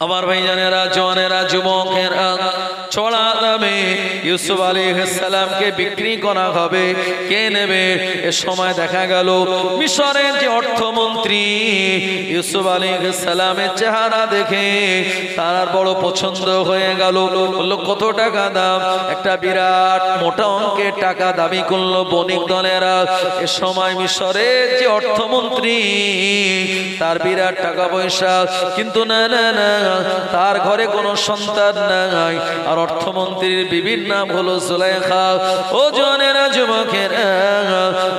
আমার ভাইজানেরা, জওয়ানেরা, যুবকেরা, চড়া দামে ইউসুফ আলাইহিস সালামকে বিক্রি করা হবে। কে নেবে? এ সময় দেখা গেল মিশরের যে অর্থমন্ত্রী ইউসুফ আলাইহিস সালামের চেহারা দেখে তার বড় পছন্দ হয়ে গেল। বলল কত টাকা দাম? একটা বিরাট মোটা অঙ্কের টাকা দাবি করলো বণিক দলেরা। এ সময় মিশরের যে অর্থমন্ত্রী তার বিরাট টাকা পয়সা, কিন্তু না না না, তার ঘরে কোনো সন্তান নাই। আর অর্থমন্ত্রীর বিবির নাম হলো জুলাইখা। ও জওয়ানেরা, যুবকেরা,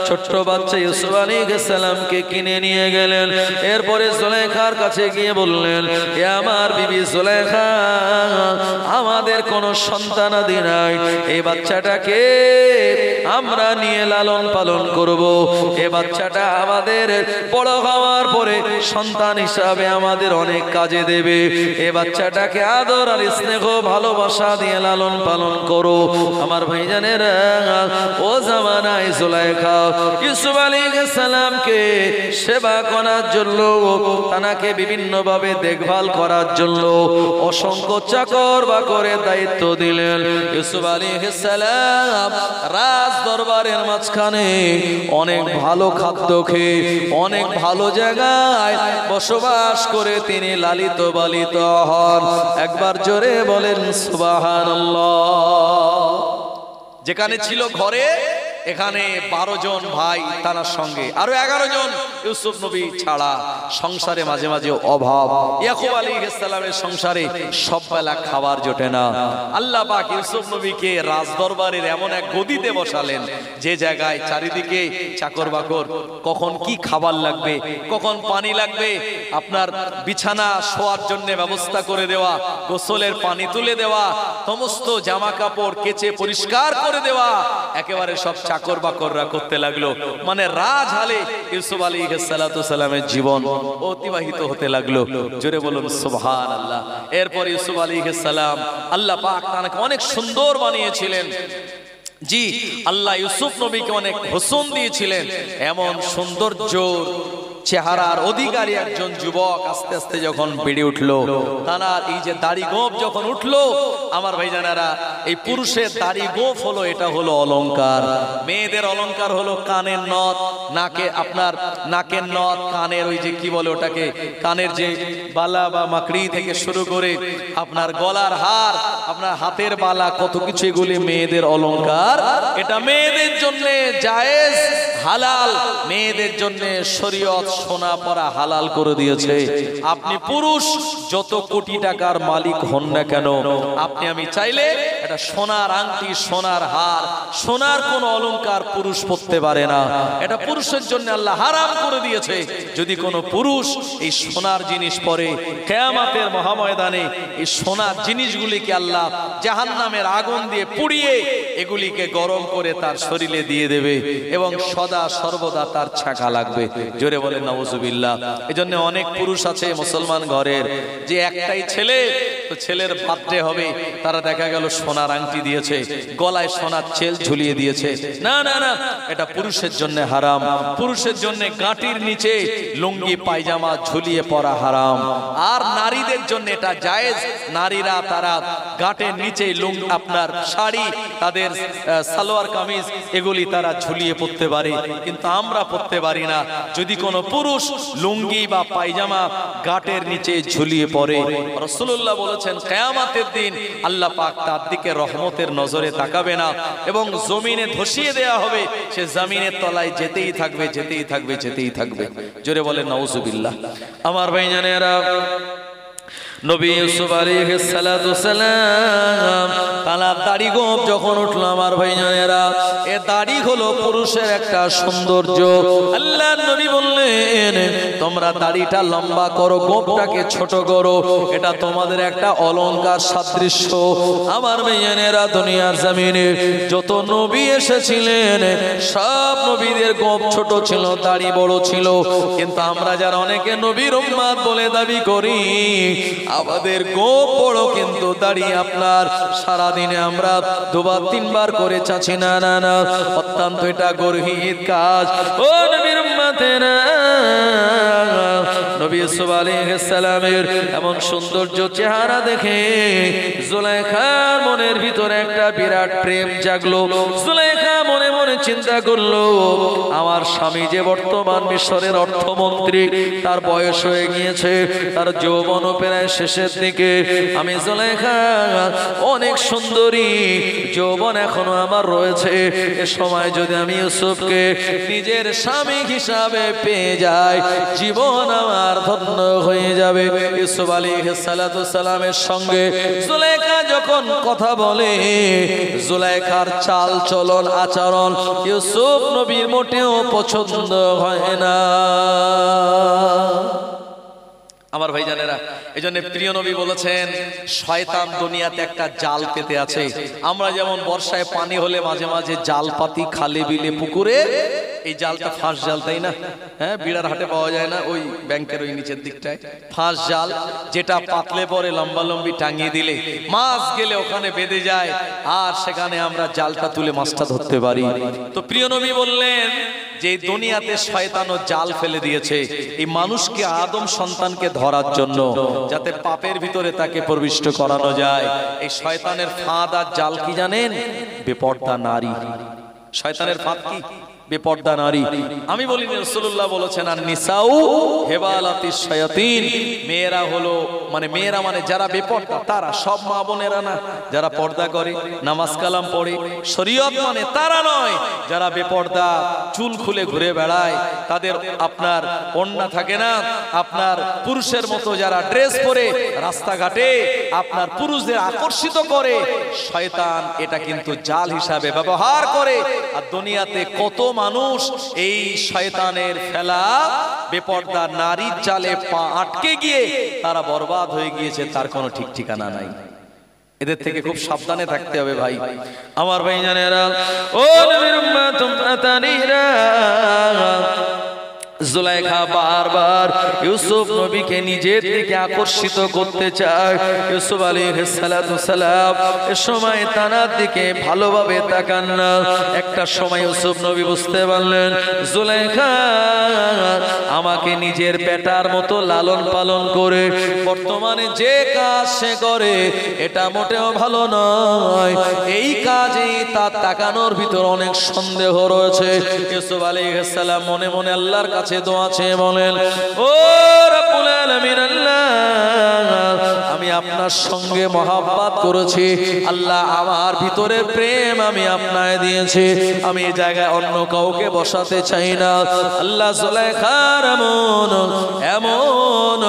ছোট্ট বাচ্চা ইউসুফ আলাইহিস সালামকে কিনে নিয়ে গেলেন। এরপরে জুলাইখার কাছে গিয়ে বললেন, এ আমার বিবি জুলাইখা, আমাদের কোনো সন্তানাদি নাই, এই বাচ্চাটাকে আমরা নিয়ে লালন পালন করব। এই বাচ্চাটা আমাদের বড় হওয়ার পরে সন্তান হিসাবে আমাদের অনেক কাজে দেবে। এই বাচ্চাটাকে আদর আর স্নেহ ভালোবাসা দিয়ে লালন পালন করো। আমার ভাইজানেরা, ও জামানায় জুলাইখা ইউসুফ আলাইহিস সালামকে সেবা করার জন্য, তাকে বিভিন্ন ভাবে দেখভাল করার জন্য অসংখ্য চাকর বাকরের দায়িত্ব দিলেন। ইউসুফ আলাইহিস সালাম রাজ দরবারের মাঝখানে অনেক ভালো খাদ্য খেয়ে অনেক ভালো জায়গায় বসবাস করে তিনি লালিত পালিত হন। একবার জোরে বলেন সুবহানাল্লাহ। যেখানে ছিল ঘরে, এখানে 12 জন ভাই, তার সঙ্গে আরো 11 জন ইউসুফ নবী ছাড়া। সংসারে মাঝে মাঝে অভাব। ইয়াকুব আলাইহিস সালামের সংসারে সব বেলা খাবার জোটে না। আল্লাহ পাক ইউসুফ নবীকে রাজদরবারের এমন এক গদিতে বসালেন যে জায়গায় চারিদিকে চাকর বাকর, কখন কি খাবার লাগবে, কখন পানি লাগবে, আপনার বিছানা শোয়ার জন্য ব্যবস্থা করে দেওয়া, গোসলের পানি তুলে দেওয়া, সমস্ত জামা কাপড় কেচে পরিষ্কার করে দেওয়া, একেবারে সব চাকর বাকররা করতে লাগলো। মানে রাজহালে ইউসুফ আলাইহিস সালামের জীবন অতিবাহিত হতে লাগলো। জোরে বলুন সুবহানাল্লাহ। এরপর ইউসুফ আলাইহিস সালাম, আল্লাহ পাক তাকে অনেক সুন্দর বানিয়েছিলেন। জি, আল্লাহ ইউসুফ নবীকে অনেক হোসন দিয়েছিলেন। এমন সৌন্দর্য চেহারার অধিকারী একজন যুবক আস্তে আস্তে যখন বেড়ে উঠলো, তার এই যে দাড়ি গোঁফ যখন উঠলো, আমার ভাইজানেরা, এই পুরুষের দাড়ি গোঁফ হলো, এটা হলো অলংকার। মেয়েদের অলংকার হলো কানের নথ, নাকে আপনার নাকের নথ, কানের ওই যে কি বলে ওটাকে, কানের যে বালা বা মাকড়ি থেকে শুরু করে আপনার গলার হার, আপনার হাতের বালা, কত কিছু, এগুলি মেয়েদের অলংকার। এটা মেয়েদের জন্য জায়েজ, হালাল। মেয়েদের জন্য শরীয়ত সোনা পরা হালাল করে দিয়েছে। আপনি পুরুষ যত কোটি টাকার মালিক হন না কেন, আপনি আমি চাইলে এটা সোনার আংটি, সোনার হার, সোনার কোন অলংকার পুরুষ পরতে পারে না। এটা পুরুষের জন্য আল্লাহ হারাম করে দিয়েছে। যদি কোনো পুরুষ এই সোনার জিনিস পরে, কিয়ামতের মহাময়দানে এই সোনার জিনিসগুলিকে আল্লাহ জাহান্নামের আগুন দিয়ে পুড়িয়ে এগুলিকে গরম করে তার শরীরে দিয়ে দেবে এবং সদা সর্বদা তার ছাকা লাগবে। জোরে বলেন নাউজুবিল্লাহ। এজন্য অনেক পুরুষ আছে মুসলমান ঘরের, যে একটাই ছেলে, তো ছেলের বার্থডে হবে, তারা দেখা গেল সোনার আংটি দিয়েছে, গলায় সোনার চেল ঝুলিয়ে দিয়েছে। না না না, এটা পুরুষের জন্য হারাম। পুরুষের জন্য গাঁটির নিচে লুঙ্গি পায়জামা ঝুলিয়ে পরা হারাম। আর নারীদের জন্য এটা জায়েজ। নারীরা তারা গাঁটের নিচে আপনার শাড়ি, তাদের সালোয়ার কামিজ, এগুলি তারা ঝুলিয়ে পরতে পারে, কিন্তু আমরা পরতে পারি না। যদি কোনো পুরুষ লুঙ্গি বা পায়জামা গাঁটের নিচে ঝুলিয়ে পড়ে, রাসূলুল্লাহ বলেছেন কিয়ামতের দিন আল্লাহ পাক তার দিকে রহমতের নজরে তাকাবে না এবং জমিনে ধসিয়ে দেয়া হবে। সে জমিনের তলায় যেতেই থাকবে, যেতেই থাকবে, যেতেই থাকবে। জোরে বলেন নাউজুবিল্লাহ। আমার ভাইজানেরা, নবী ইউসুফ আলাইহিস সালাম তার দাড়ি গোঁফ যখন উঠলো, আমার ভাইজানেরা, এ দাড়ি হলো পুরুষের একটা সৌন্দর্য। আল্লাহর নবী বললেন, তোমরা দাড়িটা লম্বা করো, গোঁফটাকে ছোট করো, এটা তোমাদের একটা অলংকার সাদৃশ্য। আমার ভাইজানেরা, দুনিয়ার জমিনে যত নবী এসেছিলেন সব নবীদের গোঁফ ছোট ছিল, দাড়ি বড় ছিল। কিন্তু আমরা যারা অনেকে নবীর উম্মত বলে দাবি করি, আমাদের গোঁফ বড় কিন্তু দাড়ি আপনার সারাদিনে আমরা 2-3 বার করে চাচ্ছি। না না না, অত্যন্ত এটা গর্হিত কাজ। ও নবীর উম্মতেরা, নবী ইউসুফ আলাইহিস সালামের এমন সৌন্দর্য চেহারা দেখে জুলাইখার মনের ভিতরে একটা বিরাট প্রেম জাগলো। জুলাইখা মনে মনে চিন্তা করলো, আমার স্বামী যে বর্তমান মিশরের অর্থমন্ত্রী, তার বয়স হয়ে গিয়েছে, তার যৌবন প্রায় শেষের দিকে। আমি জুলাইখা অনেক সুন্দরী, যৌবন এখনো আমার রয়েছে। এ সময় যদি আমি ইউসুফকে নিজের স্বামী হিসাবে পেয়ে যাই, জীবন আমার ধন্য হয়ে যাবে। ইউসুফ আলাইহিস সালাতু সালামের সঙ্গে জুলাইখা যখন কথা বলে, জুলাইখার চাল চলন আচরণ ইউসুফ নবীর মোটেও পছন্দ হয় না। আমার ভাইজানেরা, এই জন্য প্রিয় নবী বলেছেন, শয়তান দুনিয়াতে একটা জাল পেতে আছে। আমরা যেমন বর্ষায় পানি হলে মাঝে মাঝে জাল পাতি খালে বিলে পুকুরে, এই জালটা ফাঁস জাল, তাই না? হ্যাঁ, বিড়ার হাটে পাওয়া যায় না, ওই ব্যাংকের ওই নিচের দিকটায় ফাঁস জাল, যেটা পাতলে পরে লম্বা লম্বি টাঙিয়ে দিলে মাছ গেলে ওখানে বেঁধে যায়, আর সেখানে আমরা জালটা তুলে মাছটা ধরতে পারি। তো প্রিয় নবী বললেন যে দুনিয়াতে শয়তানও জাল ফেলে দিয়েছে এই মানুষকে, আদম সন্তানকে ধরার জন্য, যাতে পাপের ভিতরে তাকে প্রবিষ্ট করানো যায়। এই শয়তানের ফাঁদ আর জাল কি জানেন? বেপর্দা নারী। শয়তানের ফাঁদ কি? বেপর্দা নারী। আমি বলিনি, রাসূলুল্লাহ বলেছেন, আর নিসাউ হেবালাতিশ শায়াতিন। মেয়েরা হলো মেয়েরা মানে যারা বেপর্দা, তারা সব মা বোনেরা না, যারা পর্দা করে, নামাজ কালাম পড়ে, শরীয়ত মানে তারা নয়। যারা বেপর্দা, চুল খুলে ঘুরে বেড়ায়, তাদের আপনার ওড়না থাকে না, আপনার পুরুষের মতো যারা ড্রেস পরে রাস্তাঘাটে আপনার পুরুষদের আকর্ষিত করে, শয়তান এটা কিন্তু জাল হিসাবে ব্যবহার করে। আর দুনিয়াতে কত মানুষ এই শয়তানের ফেলা বেপর্দা নারীর জালে পা আটকে গিয়ে তারা বরবাদ হয়ে গিয়েছে, তার কোনো ঠিক ঠিকানা নাই। এদের থেকে খুব সাবধানে থাকতে হবে ভাই। আমার ভাইজানেরা, ও নবীর উম্মত উম্মতানিরা, জুলাইখা বারবার ইউসুফ নবীকে নিজের দিকে আকর্ষিত করতে চায়। ইউসুফ আলাইহিস সালাতু সালাম এ সময় তানার দিকে ভালোভাবে তাকান না। একটা সময় ইউসুফ নবী বুঝতে পারলেন, জুলাইখা আমাকে নিজের বেটার মতো লালন পালন করে বর্তমানে যে কাজ সে করে এটা মোটেও ভালো নয়। এই কাজেই তার তাকানোর ভিতর অনেক সন্দেহ রয়েছে। ইউসুফ আলাইহিস সালাম মনে মনে আল্লাহর কাছে দোয়া চেয়ে বলেন, ও রব্বুল আলামিন, আল্লাহ, আমি আপনার সঙ্গে মহব্বত করেছি, আল্লাহ আমার ভিতরে প্রেম আমি আপনায় দিয়েছি, আমি এই জায়গায় অন্য কাউকে বসাতে চাই না। আল্লাহ, জুলাইখার এমন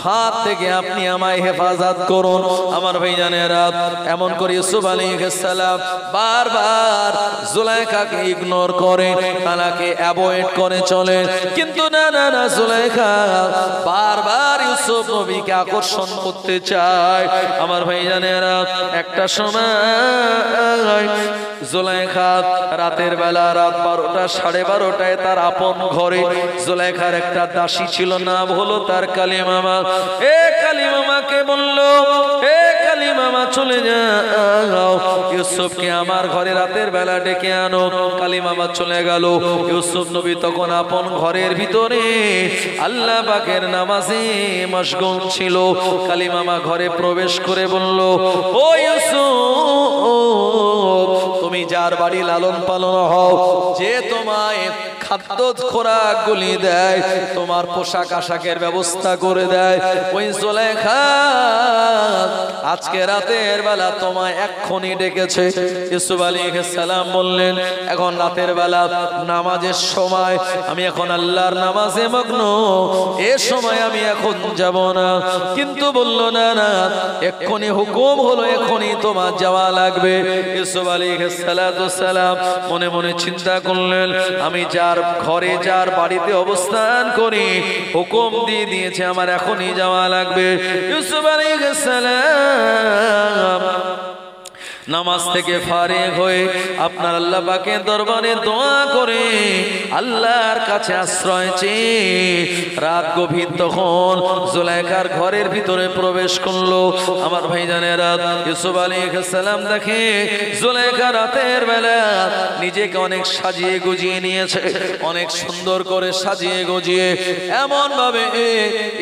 ফাঁদ থেকে আপনি আমায় হেফাজত করুন। আমার ভাইজানেরা, এমন করে ইউসুফ আলাইহিস সালাম বারবার জুলাইখাকে ইগনোর করে, তাকে অ্যাভয়েড করে চলে। কিন্তু না না না, জুলাইখা বারবার ইউসুফ নবীকে আকর্ষণ করতে চায়। আমার ভাইজানেরা, একটা সময় জুলাইখা রাতের বেলা, রাত 12টা 12:30টায় তার আপন ঘরে জুলাইখার একটা দাসী ছিল, নাম হলো তার কালিমামা। এ কালিমামাকে বলল, এ কালিমামা চলে যাও, ইউসুফকে আমার ঘরে রাতের বেলা ডেকে আনো। কালিমামা চলে গেল। ইউসুফ নবী তখন আপন ঘরের ভিতরে আল্লাহ পাকের নামাজে মশগুল ছিল। কালিমামা ঘরে প্রবেশ করে বলল, ও ইউসুফ, তুমি যার বাড়ি লালন পালন হও, যে তোমায় খাদ্য খোরাক গুলি দেয়, তোমার পোশাক আশাকের ব্যবস্থা করে দেয়, ওই জুলাইখা আজকে রাতের বেলা তোমায় এক্ষুনি ডেকেছে। ইউসুফ আলাইহিস সালাম বললেন, এখন রাতের বেলা নামাজের সময়, আমি এখন আল্লাহর নামাজে মগ্ন, এ সময় আমি এখন যাব না। কিন্তু বলল, না না, এক্ষুনি হুকুম হলো, এক্ষুনি তোমার যাওয়া লাগবে। ইউসুফ আলাইহিস সালাম মনে মনে চিন্তা করলেন, আমি যার ঘরে যার বাড়িতে অবস্থান করি হুকুম দিয়ে দিয়েছে, আমার এখনই যাওয়া লাগবে। ইউসুফ আলাইহিস সালাম নামাজ থেকে ফারিগ হয়ে আপনার আল্লাহ পাকের দরবারে দোয়া করে আল্লাহর কাছে আশ্রয় চেয়ে রাত গভীর তখন জুলাইখার ঘরের ভিতরে প্রবেশ করলো। আমার ভাইজানেরা, ইউসুফ আলাইহিস সালাম দেখে জুলাইখা রাতের বেলা নিজেকে অনেক সাজিয়ে গুজিয়ে নিয়েছে, অনেক সুন্দর করে সাজিয়ে গুজিয়ে এমন ভাবে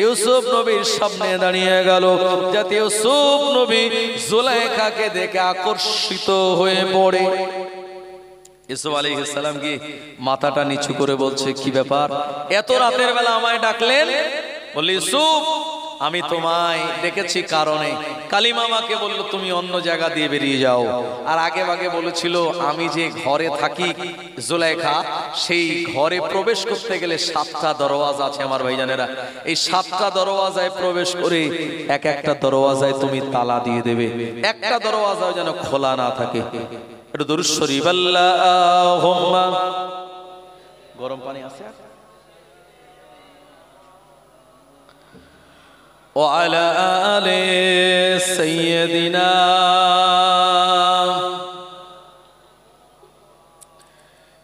ইউসুফ নবীর সামনে দাঁড়িয়ে গেল যাতে ইউসুফ নবী জুলাইখাকে দেখে আকর্ষিত হয়ে পড়ে। ইউসুফ আলাইহিস সালাম কি মাথাটা নিচু করে বলছে, কি ব্যাপার, এত রাতের বেলা আমায় ডাকলেন? বললি, ইউসুফ আমি তোমায় ডেকেছি কারণে কালিমা আমাকে বললো তুমি অন্য জায়গা দিয়ে বেরিয়ে যাও। আর আগে ভাগে বলেছিল আমি যে ঘরে থাকি জুলাইখা, সেই ঘরে প্রবেশ করতে গেলে 7টা দরওয়াজা আছে। আমার ভাইজানেরা, এই 7টা দরওয়াজায় প্রবেশ করে এক একটা দরওয়াজায় তুমি তালা দিয়ে দেবে, একটা দরওয়াজাও যেন খোলা না থাকে। একটু দরুদ শরীফ আল্লাহুম্মা। গরম পানি আছে وعلى آل سيدنا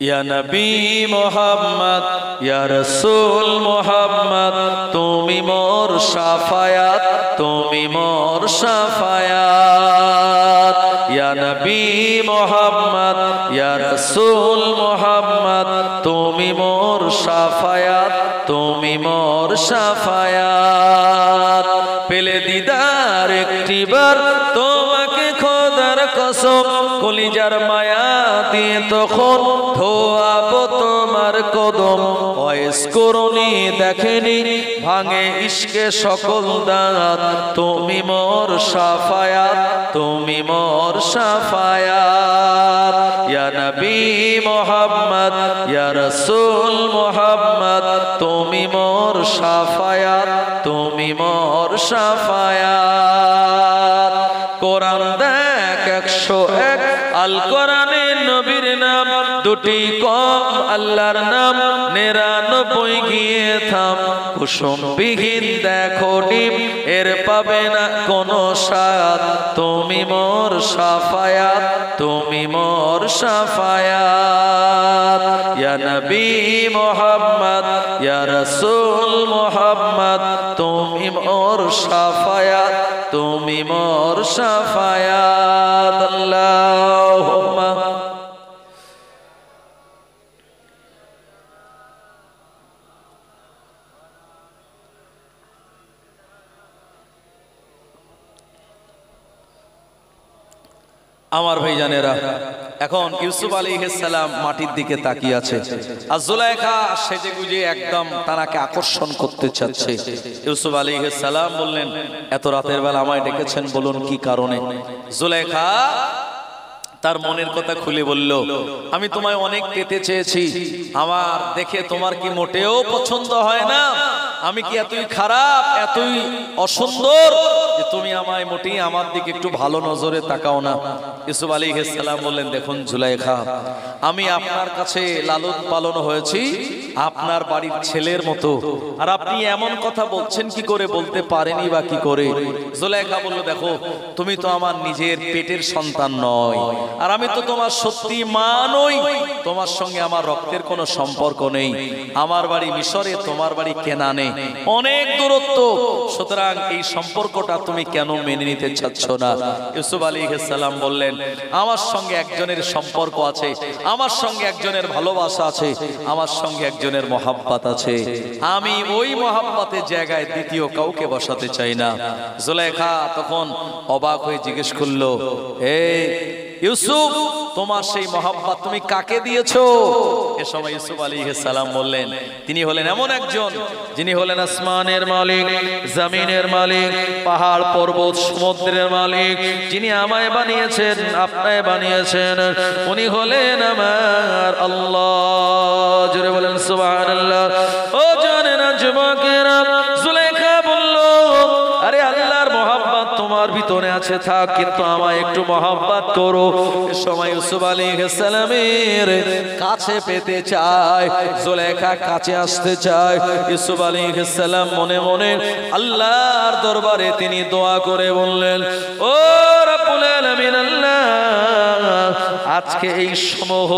या नबी मोहम्मद या रसूल मोहम्मद तुमी मोर शाफायात, तुमी मोर शाफायात। या नबी मोहम्मद या रसूल मोहम्मद तुमी मोर शाफायात, तुमी मोर शाफायात। पेले दीदार एकटी बार তোমাকে খোদার কসম কলিজার মায়া দিয়ে তখন ধোয়াবো তোমার কদম। ওয়াইস করুনি দেখেনি ভাঙে ইশকে সকল দাঁত, তুমি মোর শাফায়াত, তুমি মোর শাফায়াত। ইয়া নবী মোহাম্মদ ইয়া রাসূল মোহাম্মদ তুমি মোর শাফায়াত, তুমি মোর শাফায়াত। কোরআন দেখ 101 আল কোরআনে নবীর নাম দুটি কম, আল্লাহর নাম 99 গিয়ে থাম। কুসুম বিহীন দেখো ডিম এর পাবে না কোনো স্বাদ, তুমি মোর শাফায়াত, তুমি মোর শাফায়াত। ইয়া নবী মুহাম্মদ ইয়া রাসূল মুহাম্মদ তুমি মোর শাফায়াত, তুমি মোর শাফায়াত। আল্লাহুম্মা আমার ভাইজানেরা, এখন ইউসুফ আলাইহিস সালাম মাটির দিকে তাকিয়ে আছে আর জুলাইখা সেজে গুজে একদম তাকে আকর্ষণ করতে চাচ্ছে। ইউসুফ আলাইহিস সালাম বললেন, এত রাতের বেলা আমায় ডেকেছেন, বলুন কি কারণে? জুলাইখা তার মনের কথা খুলে বলল, আমি তোমায় অনেক পেতে চেয়েছি, আমার দেখে তোমার কি মোটেও পছন্দ হয় না? আমি কি এতই খারাপ, এতই অসুন্দর যে তুমি আমায় মোটেই আমার দিকে একটু ভালো নজরে তাকাও না? ইউসুফ আলাইহিস সালাম বললেন, দেখুন জুলাইখা, আমি আপনার কাছে লালন পালন হয়েছি আপনার বাড়ির ছেলের মতো, আর আপনি এমন কথা বলছেন কি করে, বলতে পারেনি বা কি করে? জুলাইখা বলল, দেখো তুমি তো আমার নিজের পেটের সন্তান নয়, আর আমি তো তোমার সত্যি মা নই, তোমার সঙ্গে আমার রক্তের কোনো সম্পর্ক নেই। আমার বাড়ি মিশরে, তোমার বাড়ি কেনানে, অনেক দূরত্ব, সুতরাং এই সম্পর্কটা তুমি কেন মেনে নিতে চাচ্ছ না? ইউসুফ আলাইহিস সালাম বললেন, আমার সঙ্গে একজনের সম্পর্ক আছে, আমার সঙ্গে একজনের ভালোবাসা আছে, আমার সঙ্গে একজনের মহাব্বত আছে, আমি ওই মহাব্বতের জায়গায় দ্বিতীয় কাউকে বসাতে চাই না। জুলাইখা তখন অবাক হয়ে জিজ্ঞেস করলো, এই ইউসুফ, তোমার সেই মহাব্বত তুমি কাকে দিয়েছো? এ সময় ইউসুফ আলাইহিস সালাম বললেন, তিনি হলেন এমন একজন যিনি হলেন আসমানের মালিক, জমিনের মালিক, পাহাড় পর্বত সমুদ্রের মালিক, যিনি আমায় বানিয়েছেন, আপনায় বানিয়েছেন, উনি হলেন আমার আল্লাহ। জোরে বলেন সুবহানাল্লাহ। ও জানেন না যুবকেরা, জুলাইখা বলল, আরে আল্লাহর মহাব্বত তোমার তোমার ভিতরে আছে থাক, কিন্তু আমায় একটু মহব্বত করো। এ সময় ইউসুফ আলাইহিস সালামের কাছে পেতে চায়, জুলেখা কাছে আসতে চায়। ইউসুফ আলাইহিস সালাম মনে মনে আল্লাহর দরবারে তিনি দোয়া করে বললেন, ও রব্বুল আলামিন, আল্লাহ আজকে এই সমূহ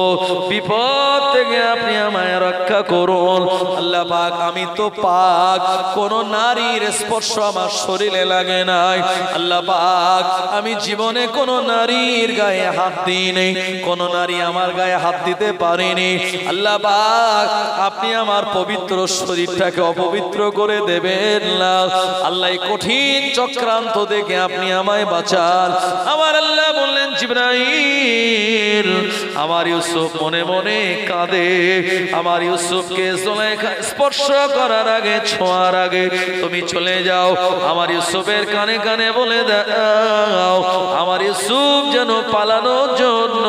বিপদ থেকে আপনি আমায় রক্ষা করুন। আল্লাহ পাক, আমি তো পাক, কোন নারীর স্পর্শ আমার শরীরে লাগে নাই। আল্লাহ পাক, আমি জীবনে কোন নারীর গায়ে হাত দিইনি, কোন নারী আমার গায়ে হাত দিতে পারেনি। আল্লাহ পাক, আপনি আমার পবিত্র শরীরটাকে অপবিত্র করে দেবেন না। আল্লাহ কঠিন চক্রান্ত দেখে আপনি আমায় বাঁচান। আমার আল্লাহ বললেন, জিবরাইল, আমার ইউসুফ মনে মনে কাঁদে। আমার ইউসুফকে জুলেখা স্পর্শ করার আগে, ছোঁয়ার আগে তুমি চলে যাও, আমার ইউসুফের কানে কানে বলে দাও, আমার ইউসুফ যেন পালানোর জন্য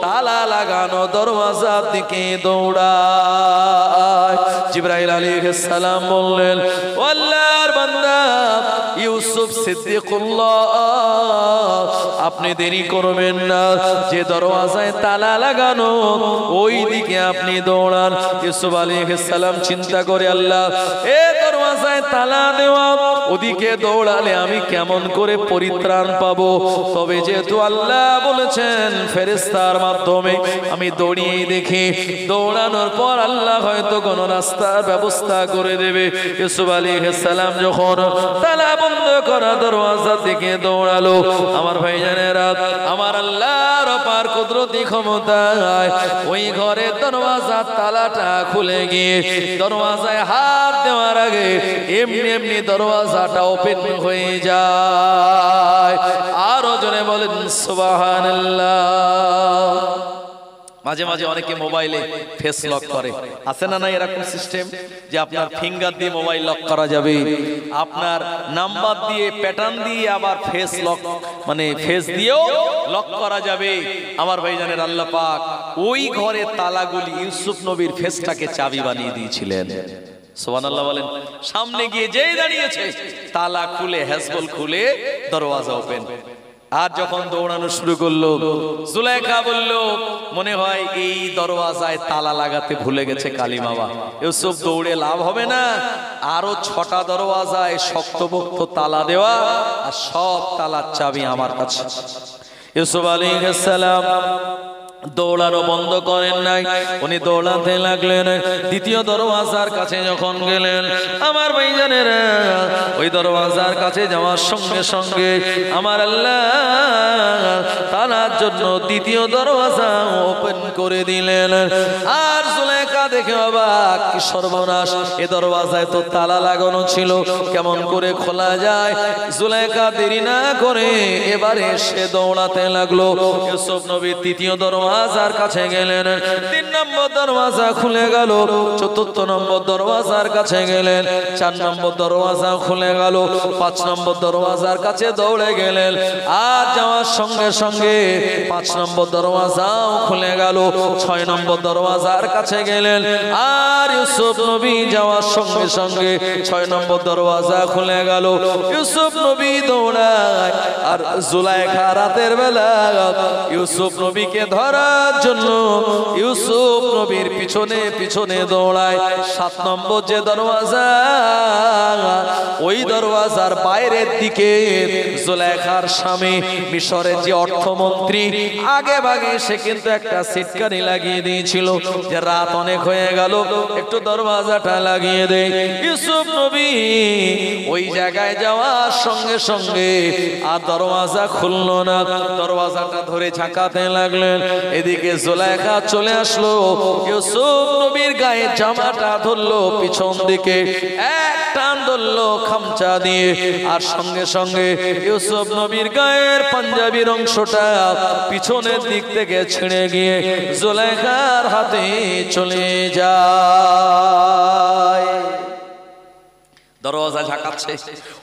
তালা লাগানো দরওয়াজার দিকে দৌড়ায়। জিবরাইল আলাইহিস সালাম বললেন, ও আল্লাহর বান্দা ইউসুফ সিদ্দিকুল্লাহ, আপনি দেরি করবেন না, যে দরওয়াজায় তালা লাগানো ওই দিকে আপনি দৌড়ান। ইউসুফ আলাইহিস সালাম চিন্তা করে, আল্লাহ এ দরওয়াজায় তালা দেওয়া, ওদিকে দৌড়ালে আমি কেমন করে পরিত্রাণ পাবো? তবে যেহেতু আল্লাহ বলেছেন ফেরেশতার মাধ্যমে আমি দৌড়িয়ে দেখি, দৌড়ানোর পর আল্লাহ হয়তো কোনো রাস্তার ব্যবস্থা করে দেবে। ইউসুফ আলাইহিস সালাম যখন তালা বন্ধ করা দরওয়াজার দিকে দৌড়ালো, আমার ভাইজানেরা, আমার আল্লাহর অপার কুদরতি ক্ষমতায় ওই ঘরের দরওয়াজার তালাটা খুলে গিয়ে দরওয়াজায় হাত দেওয়ার আগে এমনি এমনি দরওয়াজাটা ওপেন হয়ে যায়। আরো জনে বলেন সুবহানাল্লাহ। মাঝে মাঝে অনেকে মোবাইলে ফেস লক করে, আছে না না এরকম সিস্টেম যে আপনার ফিঙ্গার দিয়ে মোবাইল লক করা যাবে, আপনার নাম্বার দিয়ে প্যাটার্ন দিয়ে আবার ফেস লক মানে ফেস দিয়েও লক করা যাবে। আমার ভাইজানের আল্লাহ পাক ওই ঘরে তালাগুলি ইউসুফ নবীর ফেসটাকে চাবি বানিয়ে দিয়েছিলেন। সুবহানাল্লাহ বলেন। সামনে গিয়ে যেই দাঁড়িয়েছে তালা খুলে, হ্যাসবল খুলে দরওয়াজা ওপেন। আর যখন দৌড়ানো শুরু করলো, জুলেখা বলল, মনে হয় এই দরওয়াজায় তালা লাগাতে ভুলে গেছে কালী বাবা। ইউসুফ দৌড়ে লাভ হবে না, আরো 6টা দরওয়াজায় শক্তপোক্ত তালা দেওয়া, আর সব তালার চাবি আমার কাছে। ইউসুফ আলাইহিস সালাম দৌড়ানো বন্ধ করেন নাই, উনি দৌড়াতে লাগলেন। দ্বিতীয় দরওয়াজার কাছে যখন গেলেন, আমার ভাইজানেরা, ওই দরওয়াজার কাছে যাওয়ার সঙ্গে সঙ্গে আমার আল্লাহ তালার জন্য দ্বিতীয় দরওয়াজা ওপেন করে দিলেন। আর জুলেখা দেখে অবাক, কি সর্বনাশ, এ দরওয়াজায় তো তালা লাগানো ছিল, কেমন করে খোলা যায়? জুলেখা দেরি না করে এবারে সে দৌড়াতে লাগলো। ইউসুফ নবী তৃতীয় দরওয়াজার কাছে গেলেন, 3 নম্বর দরওয়াজা খুলে গেল। 4র্থ নম্বর দরওয়াজার কাছে গেলেন, 4 নম্বর দরওয়াজা খুলে গেল। 5 নম্বর দরওয়াজার কাছে দৌড়ে গেলেন, আর যাওয়ার সঙ্গে সঙ্গে 5 নম্বর দরওয়াজাও খুলে গেল। 6 নম্বর দরওয়াজার কাছে গেলেন, আর ইউসুফ নবী যাওয়ার সঙ্গে সঙ্গে 6 নম্বর দরওয়াজা খুলে গেল। ইউসুফ নবী দৌড়ায়, আর জুলেখা রাতের বেলা ইউসুফ নবীকে ধরার জন্য ইউসুফ নবীর পিছনে পিছনে দৌড়ায়। 7 নম্বর যে দরওয়াজা, ওই দরওয়াজার বাইরের দিকে জুলেখার স্বামী মিশরের যে অর্থমন্ত্রী, আগে ভাগে সে কিন্তু একটা সিটকানি লাগিয়ে দিয়েছিল যে রাত অনেক হয়ে গেল, একটু দরওয়াজাটা লাগিয়ে দে। ইউসুফ নবী ওই জায়গায় যাওয়ার সঙ্গে সঙ্গে আর দরওয়াজা খুললো না, দরওয়াজাটা ধরে ঝাঁকাতে লাগলেন। এদিকে জুলেখা চলে আসলো, ইউসুফ নবীর গায়ে জামাটা ধরলো পিছন দিকে, এক টান ধরলো খামচা দিয়ে, আর সঙ্গে সঙ্গে ইউসুফ নবীর গায়ের পাঞ্জাবির অংশটা পিছনের দিক থেকে ছিঁড়ে গিয়ে জুলেখার হাতে চলে যায়। দরওয়াজা ঝাঁকাচ্ছে,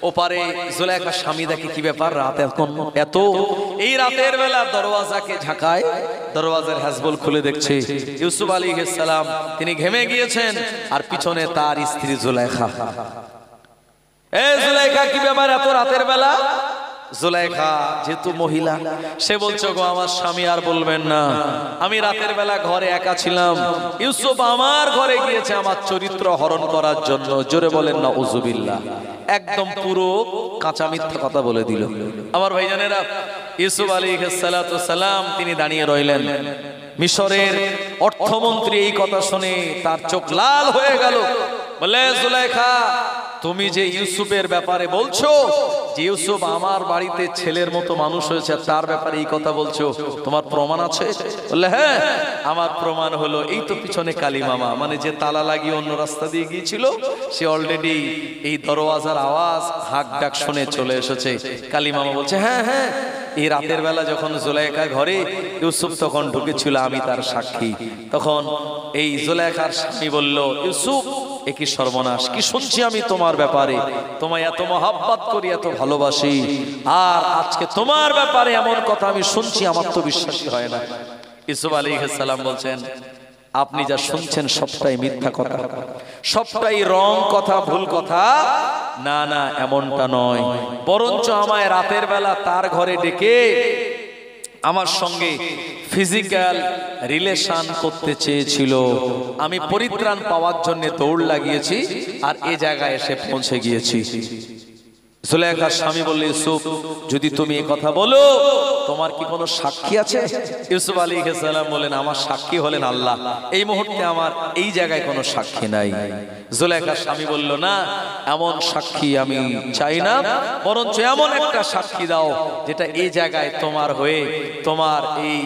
ওপারে জুলেখার স্বামী দেখে কি ব্যাপার, রাত এত, এই রাতের বেলা দরওয়াজাকে ঝাঁকায়। দরওয়াজার হ্যাসবল খুলে দেখছে ইউসুফ আলাইহিস সালাম, তিনি ঘেমে গিয়েছেন, আর পিছনে তার স্ত্রী জুলেখা। এ জুলেখা, কি ব্যাপার এত রাতের বেলা? জুলাইখা যেহেতু মহিলা, সে বলছে গো আমার স্বামী আর বলবেন না, আমি রাতের বেলা ঘরে একা ছিলাম, ইউসুফ আমার ঘরে গিয়েছে আমার চরিত্র হরণ করার জন্য। জোরে বলেন না উযুবিল্লাহ। একদম পুরো কাঁচা মিথ্যা কথা বলে দিল। আমার ভাইজানেরা, ইউসুফ আলাইহিস সালাতু সালাম তিনি দাঁড়িয়ে রইলেন। মিশরের অর্থমন্ত্রী এই কথা শুনে তার চোখ লাল হয়ে গেল। বলে জুলাইখা, তুমি যে ইউসুফের ব্যাপারে বলছো যে ইউসুফ আমার বাড়িতে ছেলের মতো মানুষ হয়েছে, তার ব্যাপারে এই কথা বলছো, তোমার প্রমাণ আছে? বললে হ্যাঁ, আমার প্রমাণ হলো এই তো পিছনে কালী মামা, মানে যে তালা লাগিয়ে অন্য রাস্তা দিয়ে গিয়েছিল, সে অলরেডি এই দরওয়াজার আওয়াজ হাঁক ডাক শুনে চলে এসেছে। কালী মামা বলছে হ্যাঁ হ্যাঁ, এই রাতের বেলা যখন জুলাইখা ঘরে, ইউসুফ তখন ঢুকেছিল, আমি তার সাক্ষী। তখন এই জুলাইখার স্বামী বলল, ইউসুফ এ কি সর্বনাশ, কি শুনছি আমি তোমার ব্যাপারে, তোমায় এত মহব্বত করি, এত ভালোবাসি, আর আজকে তোমার ব্যাপারে এমন কথা আমি শুনছি, আমার তো বিশ্বাসই হয় না। ইউসুফ আলাইহিস সালাম বলছেন, আপনি যা শুনছেন সবটাই মিথ্যা কথা, সবটাই রং কথা, ভুল কথা। না না, এমনটা নয়, বরঞ্চ আমায় রাতের বেলা তার ঘরে ডেকে আমার সঙ্গে ফিজিক্যাল রিলেশন করতে চেয়েছিল। আমি পরিত্রাণ পাওয়ার জন্য দৌড় লাগিয়েছি, আর এ জায়গায় এসে পৌঁছে গিয়েছি। জুলাইখার স্বামী বলল, ইউসুফ যদি তুমি এই কথা বলো, তোমার কি কোনো সাক্ষী আছে? ইউসুফ আলাইহিস সালাম বলেন, আমার সাক্ষী হলেন আল্লাহ, এই মুহূর্তে আমার এই জায়গায় কোনো সাক্ষী নাই। জুলাইখার স্বামী বলল, না, এমন সাক্ষী আমি চাই না, বরঞ্চ এমন একটা সাক্ষী দাও যেটা এই জায়গায় তোমার হয়ে তোমার এই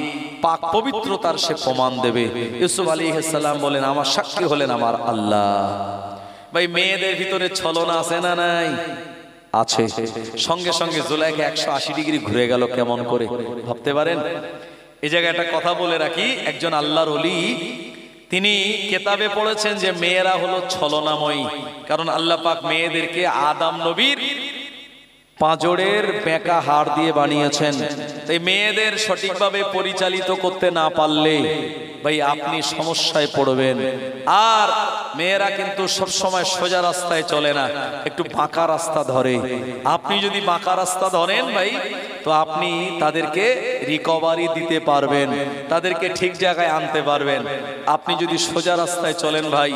পাক পবিত্রতার সে প্রমাণ দেবে। ইউসুফ আলাইহিস সালাম বলেন, আমার সাক্ষী হলেন আমার আল্লাহ। ভাই, মেয়েদের ভিতরে ছলনা আছে না নাই? আছে। সঙ্গে সঙ্গে জুলাইখা 180 ডিগ্রি ঘুরে গেল। কেমন করে ভাবতে পারেন? এই জায়গায় একটা কথা বলে রাখি, একজন আল্লাহর ওলি তিনি কেতাবে পড়েছেন যে মেয়েরা হলো ছলনাময়ী, কারণ আল্লাহ পাক মেয়েদেরকে আদম নবীর পাঁজরের বেঁকা হাড় দিয়ে বানিয়েছেন। তাই মেয়েদের সঠিকভাবে পরিচালিত করতে না পারলে ভাই আপনি সমস্যায় পড়বেন। আর মেয়েরা কিন্তু সব সময় সোজা রাস্তায় চলে না, একটু বাঁকা রাস্তা ধরে। আপনি যদি বাঁকা রাস্তা ধরেন ভাই, তো আপনি তাদেরকে রিকভারি দিতে পারবেন, তাদেরকে ঠিক জায়গায় আনতে পারবেন। আপনি যদি সোজা রাস্তায় চলেন ভাই,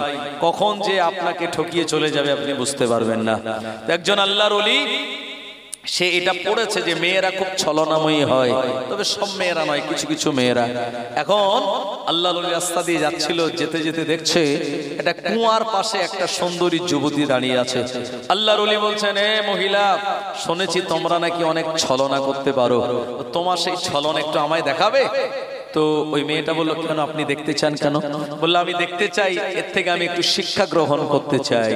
কখন যে আপনাকে ঠকিয়ে চলে যাবে আপনি বুঝতে পারবেন না। তো একজন আল্লাহর ওলি সে এটা পড়েছে যে মেয়েরা খুব ছলনাময়ী হয়, তবে সব মেয়েরা নয়, কিছু কিছু মেয়েরা। এখন আল্লাহর ওলি রাস্তা দিয়ে যাচ্ছিল, যেতে যেতে দেখছে একটা কুয়ার পাশে একটা সুন্দরী যুবতী দাঁড়িয়ে আছে। আল্লাহর ওলি বলছেন, এ মহিলা, শুনেছি তোমরা নাকি অনেক ছলনা করতে পারো, তোমার সেই ছলনা একটু আমায় দেখাবে? তো ওই মেয়েটা বললো, কেন, আপনি দেখতে চান কেন? বললো, আমি দেখতে চাই, এর থেকে আমি একটু শিক্ষা গ্রহণ করতে চাই।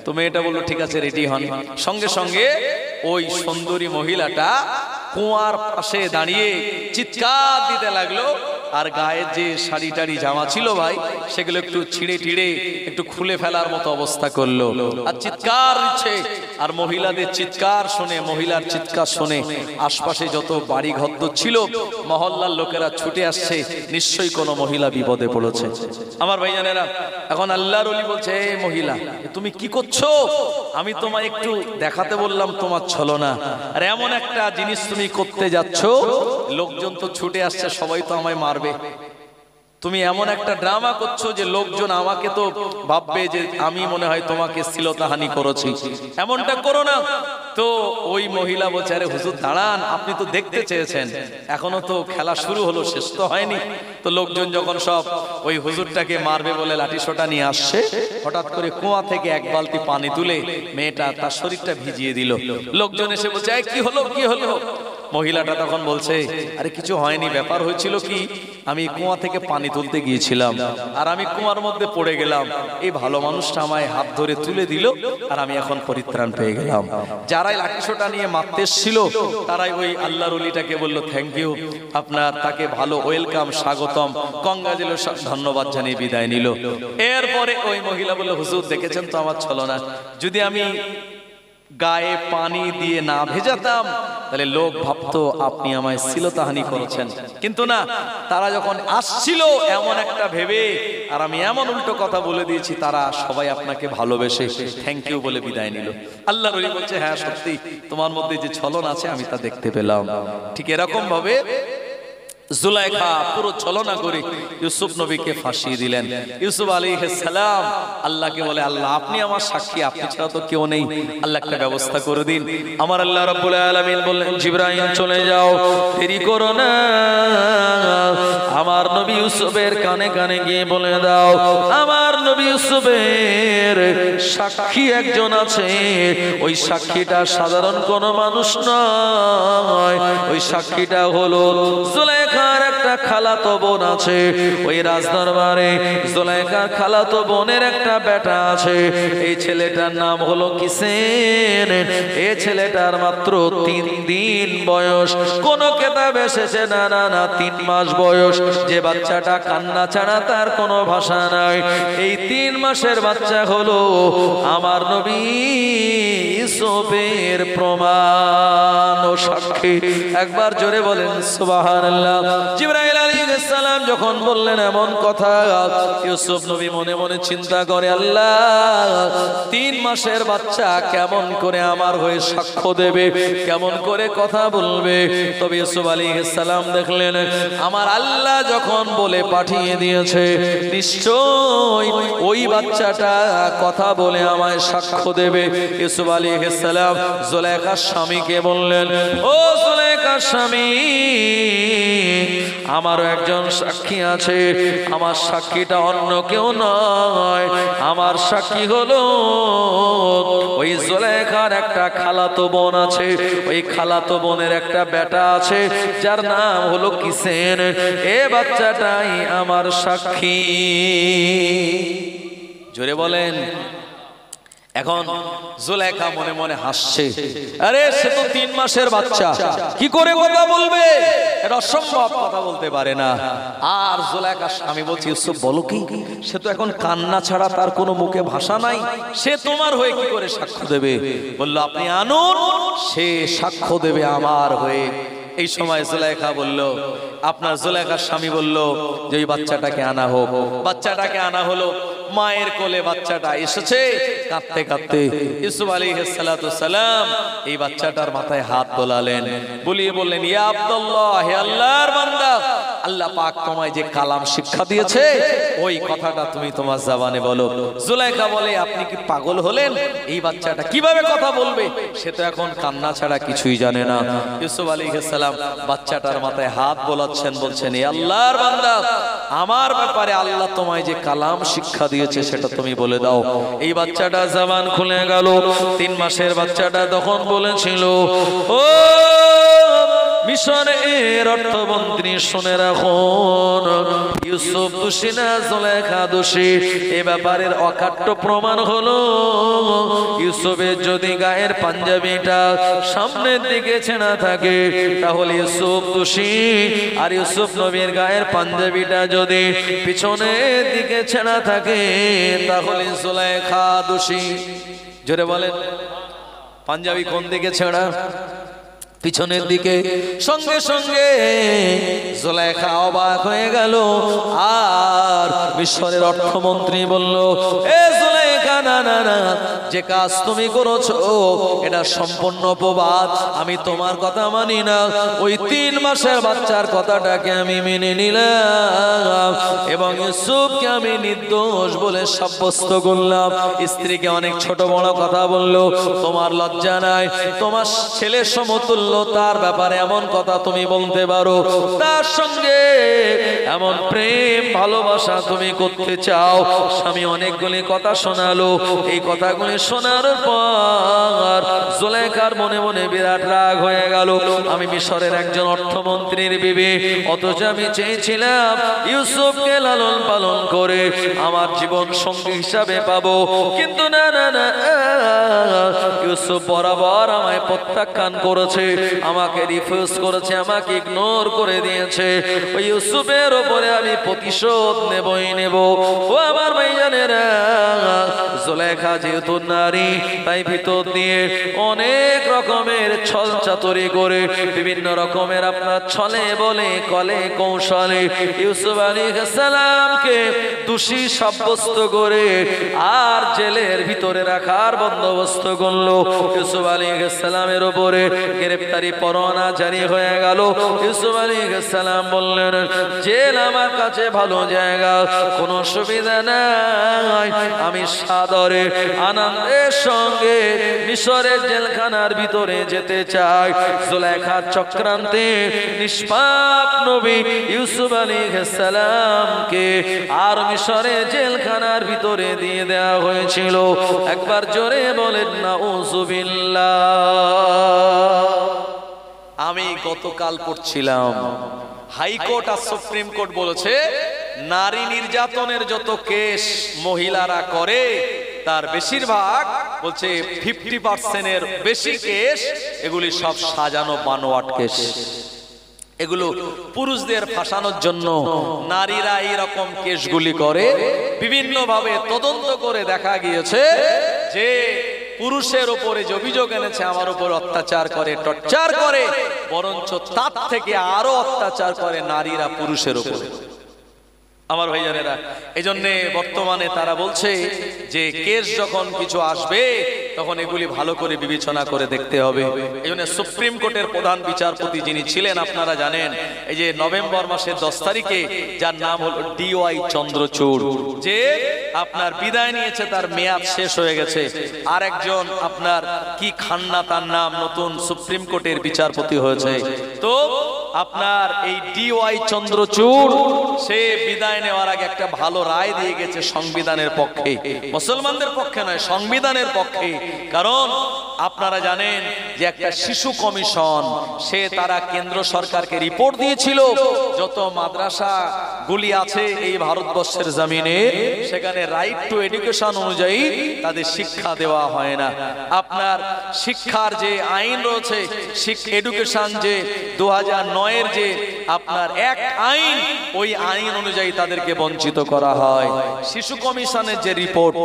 তো মেয়েটা বললো, ঠিক আছে, রেডি হন। সঙ্গে সঙ্গে ওই সুন্দরী মহিলাটা কুয়ার পাশে দাঁড়িয়ে চিৎকার দিতে লাগলো, আর গায়ের যে শাড়ি টাড়ি জামা ছিল ভাই, সেগুলো একটু ছিঁড়ে টিড়ে একটু খুলে ফেলার মতো অবস্থা করলো, আর চিৎকার দিচ্ছে। আর মহিলাদের চিৎকার শুনে, মহিলার চিৎকার শুনে আশপাশে যত বাড়ি ঘর ছিল, মহল্লার লোকেরা ছুটে আসছে, নিশ্চয়ই কোনো মহিলা বিপদে পড়েছে। আমার ভাইজানেরা, এখন আল্লাহর ওলি বলছে, এ মহিলা, তুমি কি করছো? আমি তোমায় একটু দেখাতে বললাম তোমার ছলনা, আর এমন একটা জিনিস তুমি করতে যাচ্ছ, লোকজন তো ছুটে আসছে, সবাই তো আমায় মারবে। তুমি এমন একটা ড্রামা করছো যে লোকজন আমাকে তো ভাববে যে আমি মনে হয় তোমাকে শ্লীলতাহানি করেছি, এমনটা করো না। তো ওই মহিলা বলছে, আরে হুজুর দাঁড়ান, আপনি তো দেখতে চেয়েছেন, এখনো তো খেলা শুরু হলো, শেষ তো হয়নি। তো লোকজন যখন সব ওই হুজুরটাকে মারবে বলে লাঠি সোটা নিয়ে আসছে, হঠাৎ করে কুয়া থেকে এক বালতি পানি তুলে মেয়েটা তার শরীরটা ভিজিয়ে দিল। লোকজন এসে বলছে, কি হলো, কি হলো? মহিলাটা তখন বলছে, আরে কিছু হয়নি, ব্যাপার হয়েছিল কি, আমি কুয়া থেকে পানি তুলতে গিয়েছিলাম, আর আমি কুয়ার মধ্যে পড়ে গেলাম, এই ভালো মানুষটা আমায় হাত ধরে তুলে দিল, আর আমি এখন পরিত্রাণ পেয়ে গেলাম। যারাই লাঠিসোটা নিয়ে মারতে এসেছিল, তারাই ওই আল্লাহর ওলিটাকে বলল, থ্যাংক ইউ, আপনার, তাকে ভালো ওয়েলকাম, স্বাগতম, কংগ্রাচুলেশন, ধন্যবাদ জানিয়ে বিদায় নিল। এরপরে ওই মহিলা বলল, হুজুর দেখেছেন তো আমার ছলনা, যদি আমি গায়ে পানি দিয়ে না ভেজাতাম তাহলে লোক ভাবতো আপনি আমায় শ্লীলতাহানি করেছেন। কিন্তু না, তারা যখন আসছিল এমন একটা ভেবে, আর আমি এমন উল্টো কথা বলে দিয়েছি, তারা সবাই আপনাকে ভালোবেসে থ্যাংক ইউ বলে বিদায় নিল। আল্লাহর ওলি বলছে, হ্যাঁ সত্যি তোমার মধ্যে যে ছলন আছে আমি তা দেখতে পেলাম। ঠিক এরকম ভাবে জুলাইখা পুরো ছলনা করে ইউসুফ নবীকে ফাঁসিয়ে দিলেন। ইউসুফ আলাইহিস সালাম আল্লাহকে বলে, আল্লাহ আপনি আমার সাক্ষী, আপনি ছাড়া তো কেউ নেই, আল্লাহ একটা ব্যবস্থা করে দিন। আমার আল্লাহ রাব্বুল আলামিন বললেন, জিবরাইল চলে যাও, দেরি করো না, আমার নবী ইউসুফের কানে কানে গিয়ে বলে দাও, আমার নবী ইউসুফের সাক্ষী একজন আছে, ওই সাক্ষীটা সাধারণ কোনো মানুষ নয়, ওই সাক্ষীটা হলো জুলাইখার একটা খালাতো বোন আছে। ওই রাজদরবারে জুলাইখার খালাতো বোনের একটা বেটা আছে, এই ছেলেটার নাম হলো কিসেন। এই ছেলেটার মাত্র 3 দিন বয়স, কোন কেতাবে এসেছে না না না 3 মাস বয়স। যে বাচ্চাটা কান্না ছাড়া তার কোনো ভাষা নাই, এই 3 মাসের বাচ্চা হলো আমার নবী ইউসুফের প্রমাণ ও সাক্ষী। একবার জোরে বলেন সুবহানাল্লাহ। জিবরাইল আলাইহিস সালাম যখন বললেন এমন কথা, ইউসুফ নবী মনে মনে চিন্তা করে, আল্লাহ 3 মাসের বাচ্চা কেমন করে আমার হয়ে সাক্ষ্য দেবে, কেমন করে কথা বলবে। তবে ইউসুফ আলাইহিস সালাম দেখলেন আমার আল্লাহ যখন বলে পাঠিয়ে দিয়েছে, নিশ্চয় ওই বাচ্চাটা কথা বলে আমায় সাক্ষ্য দেবে। ইউসুফ আলাইহিস সালাম জুলাইখার স্বামীকে বললেন, ও জুলাইখার স্বামী, আমারও একজন সাক্ষী আছে, আমার সাক্ষীটা অন্য কেউ নয়, আমার সাক্ষী হলো ওই জুলাইখার একটা খালাতো বোন আছে, ওই খালাতো বোনের একটা বেটা আছে যার নাম হলো কিসেন, এ বাচ্চাটাই আমার সাক্ষী। জোরে বলেন। এখন জুলাইখা মনে মনে হাসছে, আরে সে তো 3 মাসের বাচ্চা, কি করে কথা বলবে, এটা অসম্ভব, কথা বলতে পারে না। আর জুলাইখার স্বামী বলছে, ইউসুফ বলো কি, সে তো এখন কান্না ছাড়া তার কোনো মুখে ভাষা নাই, সে তোমার হয়ে কি করে সাক্ষ্য দেবে। বললো, আপনি আনুন, সে সাক্ষ্য দেবে আমার হয়ে। এই সময় জুলাইখা বলল, আপনার জুলাইখার স্বামী বলল যে ওই বাচ্চাটাকে আনা হোক। বাচ্চাটাকে আনা হলো, মায়ের কোলে বাচ্চাটা এসেছে কাঁদতে কাঁদতে। ইউসুফ আলাইহিস সালাতু সালাম এই বাচ্চাটার মাথায় হাত বোলালেন, বলিয়ে বললেন, ইয়া আব্দুল্লাহ, হে আল্লাহর বান্দা, আল্লাহ পাক তোমায় যে কালাম শিক্ষা দিয়েছে ওই কথাটা তুমি তোমার জবানে বলো। জুলাইখা বলে, আপনি কি পাগল হলেন, এই বাচ্চাটা কিভাবে কথা বলবে, সে তো এখন কান্না ছাড়া কিছুই জানে না। ইউসুফ আলাইহিস সালাম বাচ্চাটার মাথায় হাত বোলাচ্ছেন, বলছেন, হে আল্লাহর বান্দা, আমার ব্যাপারে আল্লাহ তোমায় যে কালাম শিক্ষা দিয়েছে সেটা তুমি বলে দাও। এই বাচ্চাটা জবান খুলে গেল। 3 মাসের বাচ্চাটা তখন বলেছিল, ও মিশরের অর্থমন্ত্রী শুনে রাখুন, ইউসুফ দোষী না জুলাইখা দোষী, এ ব্যাপারের অকাট্য প্রমাণ হলো ইউসুফের যদি গায়ের পাঞ্জাবিটা সামনের দিকে ছেঁড়া থাকে তাহলে ইউসুফ দোষী, আর ইউসুফ নবীর গায়ের পাঞ্জাবিটা যদি পিছনের দিকে ছেঁড়া থাকে তাহলে জুলাইখা দোষী। জোরে বলেন, পাঞ্জাবি কোন দিকে ছেঁড়া, পিছনের দিকে। সঙ্গে সঙ্গে জুলাইখা অবাক হয়ে গেল, আর মিশরের অর্থমন্ত্রী বলল, এ জুলাইখা, না না না, যে কাজ তুমি করেছো এটা সম্পূর্ণ অপবাদ, আমি তোমার কথা মানি না। ওই 3 মাসের বাচ্চার কথাটাকে আমি মেনে নিলাম এবং ইউসুফকে আমি নির্দোষ বলে সাব্যস্ত করলাম। স্ত্রীকে অনেক ছোট বড় কথা বললো, তোমার লজ্জা নাই, তোমার ছেলের সমতুল্য তার ব্যাপারে এমন কথা তুমি বলতে পারো, তার সঙ্গে এমন প্রেম ভালোবাসা তুমি করতে চাও। স্বামী অনেকগুলি কথা শোনালো, এই কথাগুলি শোনার পর জুলাইখার মনে মনে বিরাট রাগ হয়ে গেল, আমি মিশরের একজন অর্থমন্ত্রীর বিবি, অথচ আমি চেয়েছিলাম ইউসুফকে লালন পালন করে আমার জীবন সঙ্গী হিসাবে পাবো, কিন্তু না না না, ইউসুফ বরাবর আমায় প্রত্যাখ্যান করেছে, আমাকে রিফিউজ করেছে, আমাকে ইগনোর করে দিয়েছে। ওই ইউসুফের উপরে আমি প্রতিশোধ নেবই নেব। ও আমার ভাইজানেরা, জুলাইখা যেহেতু নারী তাই ভিতর দিয়ে অনেক রকমের ছল চাতুরি করে বিভিন্ন রকমের আপনার ছলে বলে কলে কৌশলে ইউসুফ আলাইহিস সালামকে দোষী সাব্যস্ত করে আর জেলের ভিতরে রাখার বন্দোবস্ত করলো। ইউসুফ আলাইহিস সালামের উপরে গ্রেফতারি পরোয়ানা জারি হয়ে গেল। ইউসুফ আলাইহিস সালাম বললেন, জেল আমার কাছে ভালো জায়গা, কোনো অসুবিধা নাই, আমি সাদরে আনন্দের সঙ্গে মিশরের জেলখানার ভিতরে যেতে চাই। জুলাইখার চক্রান্তে নিষ্পাপ নবী ইউসুফ আলাইহিস সালামকে আর মিশরের জেলখানার ভিতরে দিয়ে দেওয়া হয়েছিল। একবার জোরে বলেন নাউযুবিল্লাহ। আমি গতকাল পড়ছিলাম হাইকোর্ট আর সুপ্রিম কোর্ট বলেছে নারী নির্যাতনের যত কেস মহিলারা করে তার বেশিরভাগ বলছে 50% বেশি কেস এগুলি সব সাজানো বানোয়াট কেস। এগুলো পুরুষদের ফাঁসানোর জন্য নারীরা এইরকম কেসগুলি করে। বিভিন্ন ভাবে তদন্ত করে দেখা গিয়েছে যে পুরুষের উপরে যে অভিযোগ এনেছে আমার উপর অত্যাচার করে, টর্চার করে, বরঞ্চ তার থেকে আরো অত্যাচার করে নারীরা পুরুষের উপরে। আমার ভাইজানেরা, এই জন্যে বর্তমানে তারা বলছে যে কেস যখন কিছু আসবে তখন এগুলি ভালো করে বিবেচনা করে দেখতে হবে। এই জন্য সুপ্রিম কোর্টের প্রধান বিচারপতি যিনি ছিলেন আপনারা জানেন, এই যে নভেম্বর মাসের 10 তারিখে যার নাম হলো DY চন্দ্রচূড়, যে আপনার বিদায় নিয়েছে, তার মেয়াদ শেষ হয়ে গেছে। আর একজন আপনার কি খান্না তার নাম, নতুন সুপ্রিম কোর্টের বিচারপতি হয়েছে। তো আপনার এই DY চন্দ্রচূড় সে বিদায় নেওয়ার আগে একটা ভালো রায় দিয়ে গেছে সংবিধানের পক্ষে, মুসলমানদের পক্ষে নয়, সংবিধানের পক্ষে। কারণ আপনারা জানেন যে একটা শিশু কমিশন সে তারা কেন্দ্র সরকারকে রিপোর্ট দিয়েছিল যত মাদ্রাসা গুলি আছে এই ভারতবর্ষের জমিনে সেখানে রাইট টু এডুকেশন অনুযায়ী তাদের শিক্ষা দেওয়া হয় না। আপনার শিক্ষার যে আইন রয়েছে, এডুকেশন যে 2009-এর যে আপনার এক আইন, ওই আইন অনুযায়ী তাদেরকে বঞ্চিত করা হয়। শিশু কমিশনের যে রিপোর্ট,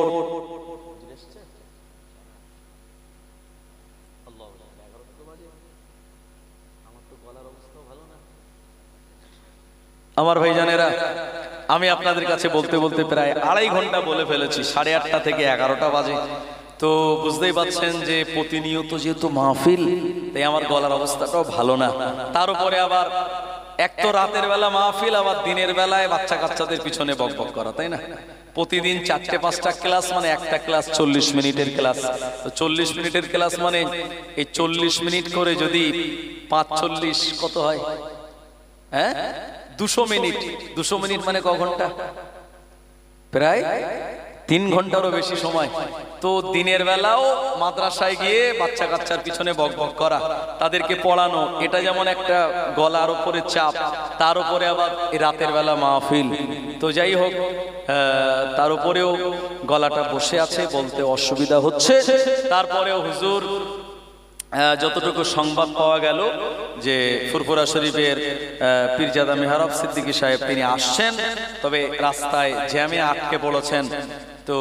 আমার ভাইজানেরা, আমি আপনাদের কাছে বলতে বলতে প্রায় 2.5 ঘন্টা বলে ফেলেছি। 8:30 থেকে 11টা বাজে। তো বুঝতেই পাচ্ছেন যে প্রতিনিয়ত যেহেতু মাহফিল, তাই আমার গলার অবস্থাটাও ভালো না। তার উপরে আবার এক তো রাতের বেলা মাহফিল, আবার দিনের বেলায় বাচ্চা কাচ্চাদের পিছনে বকবক করা, তাই না? প্রতিদিন 4-5টা ক্লাস, মানে একটা ক্লাস 40 মিনিটের ক্লাস। তো 40 মিনিটের ক্লাস মানে এই 40 মিনিট করে যদি 5-40 কত হয়? হ্যাঁ, 200 মিনিট। 200 মিনিট মানে ক ঘন্টা? প্রায় 3 ঘন্টারও বেশি সময়। তো দিনের বেলাও মাদ্রাসায় গিয়ে বাচ্চা কাচ্চার পিছনে বকবক করা, তাদেরকে পড়ানো, এটা যেমন একটা গলার উপরে চাপ, তার উপরে আবার রাতের বেলা মাহফিল। তো যাই হোক, তার উপরেও গলাটা বসে আছে, বলতে অসুবিধা হচ্ছে। তারপরেও হুজুর যতটুকু সংবাদ পাওয়া গেল যে ফুরফুরা শরীফের পীরজাদা মেহরাব সিদ্দিকী সাহেব তিনি আসছেন, তবে রাস্তায় জ্যামে আটকে পড়েছেন। তো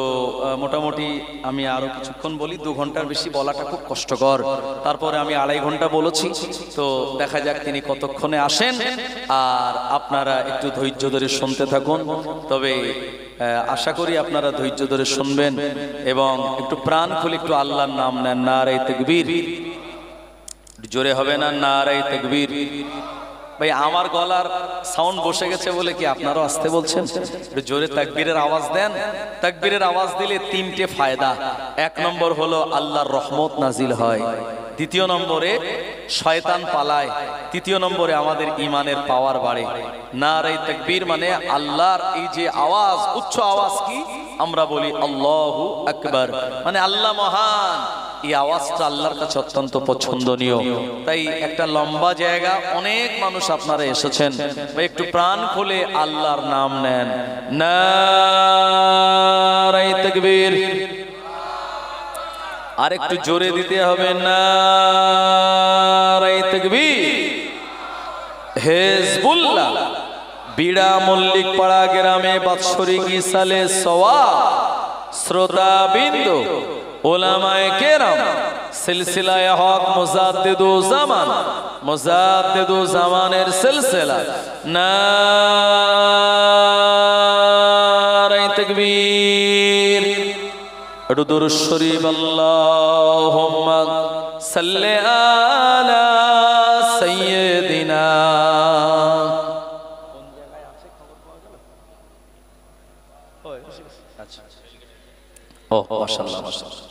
মোটামুটি আমি আরো কিছুক্ষণ বলি, 2 ঘন্টার বেশি বলাটা খুব কষ্টকর। তারপরে আমি 2.5 ঘন্টা বলেছি। তো দেখা যাক তিনি কতক্ষণে আসেন, আর আপনারা একটু ধৈর্য ধরে শুনতে থাকুন। তবে আশা করি আপনারা ধৈর্য ধরে শুনবেন এবং একটু প্রাণ খুলে একটু আল্লাহর নাম নেন। নারে তাকবীর, জোরে হবে না? নারে তাকবীর। ভাই আমার গলার সাউন্ড বসে গেছে বলে কি আপনারাও আসতে বলছেন? জোরে তাকবীরের আওয়াজ দেন। তাকবীরের আওয়াজ দিলে 3টে ফায়দা। 1 নম্বর হলো আল্লাহর রহমত নাজিল হয়, 2য় নম্বরে শয়তান পালায়, 3য় নম্বরে আমাদের ঈমানের পাওয়ার বাড়ে। নারে তাকবীর মানে আল্লাহর এই যে আওয়াজ, উচ্চ আওয়াজ কি আমরা বলি আল্লাহু আকবার, মানে আল্লাহ মহান। এই আওয়াজটা আল্লাহর কাছে অত্যন্ত পছন্দনীয়। তাই একটা লম্বা জায়গা, অনেক মানুষ আপনারা এসেছেন, একটু প্রাণ খুলে আল্লাহর নাম নেন। নারে তাকবীর। আর একটু জোরে দিতে হবে, নারে তাকবীর। হিজবুল্লাহ বিড়া মল্লিক পাড়া গ্রামে বাৎসরিক ইসালে সওয়াব শ্রোতা বিন্দু উলামায়ে কেরাম সিলসিলায়ে হক মুজাদ্দিদু জামান, মুজাদ্দিদু জামানের সিলসিলা নারে তাকবীর। একটু দুরূদ শরীফ আল্লাহুম্মা সাল্লি আলা সাইয়্যিদিনা। ও মাশাআল্লাহ মাশাআল্লাহ,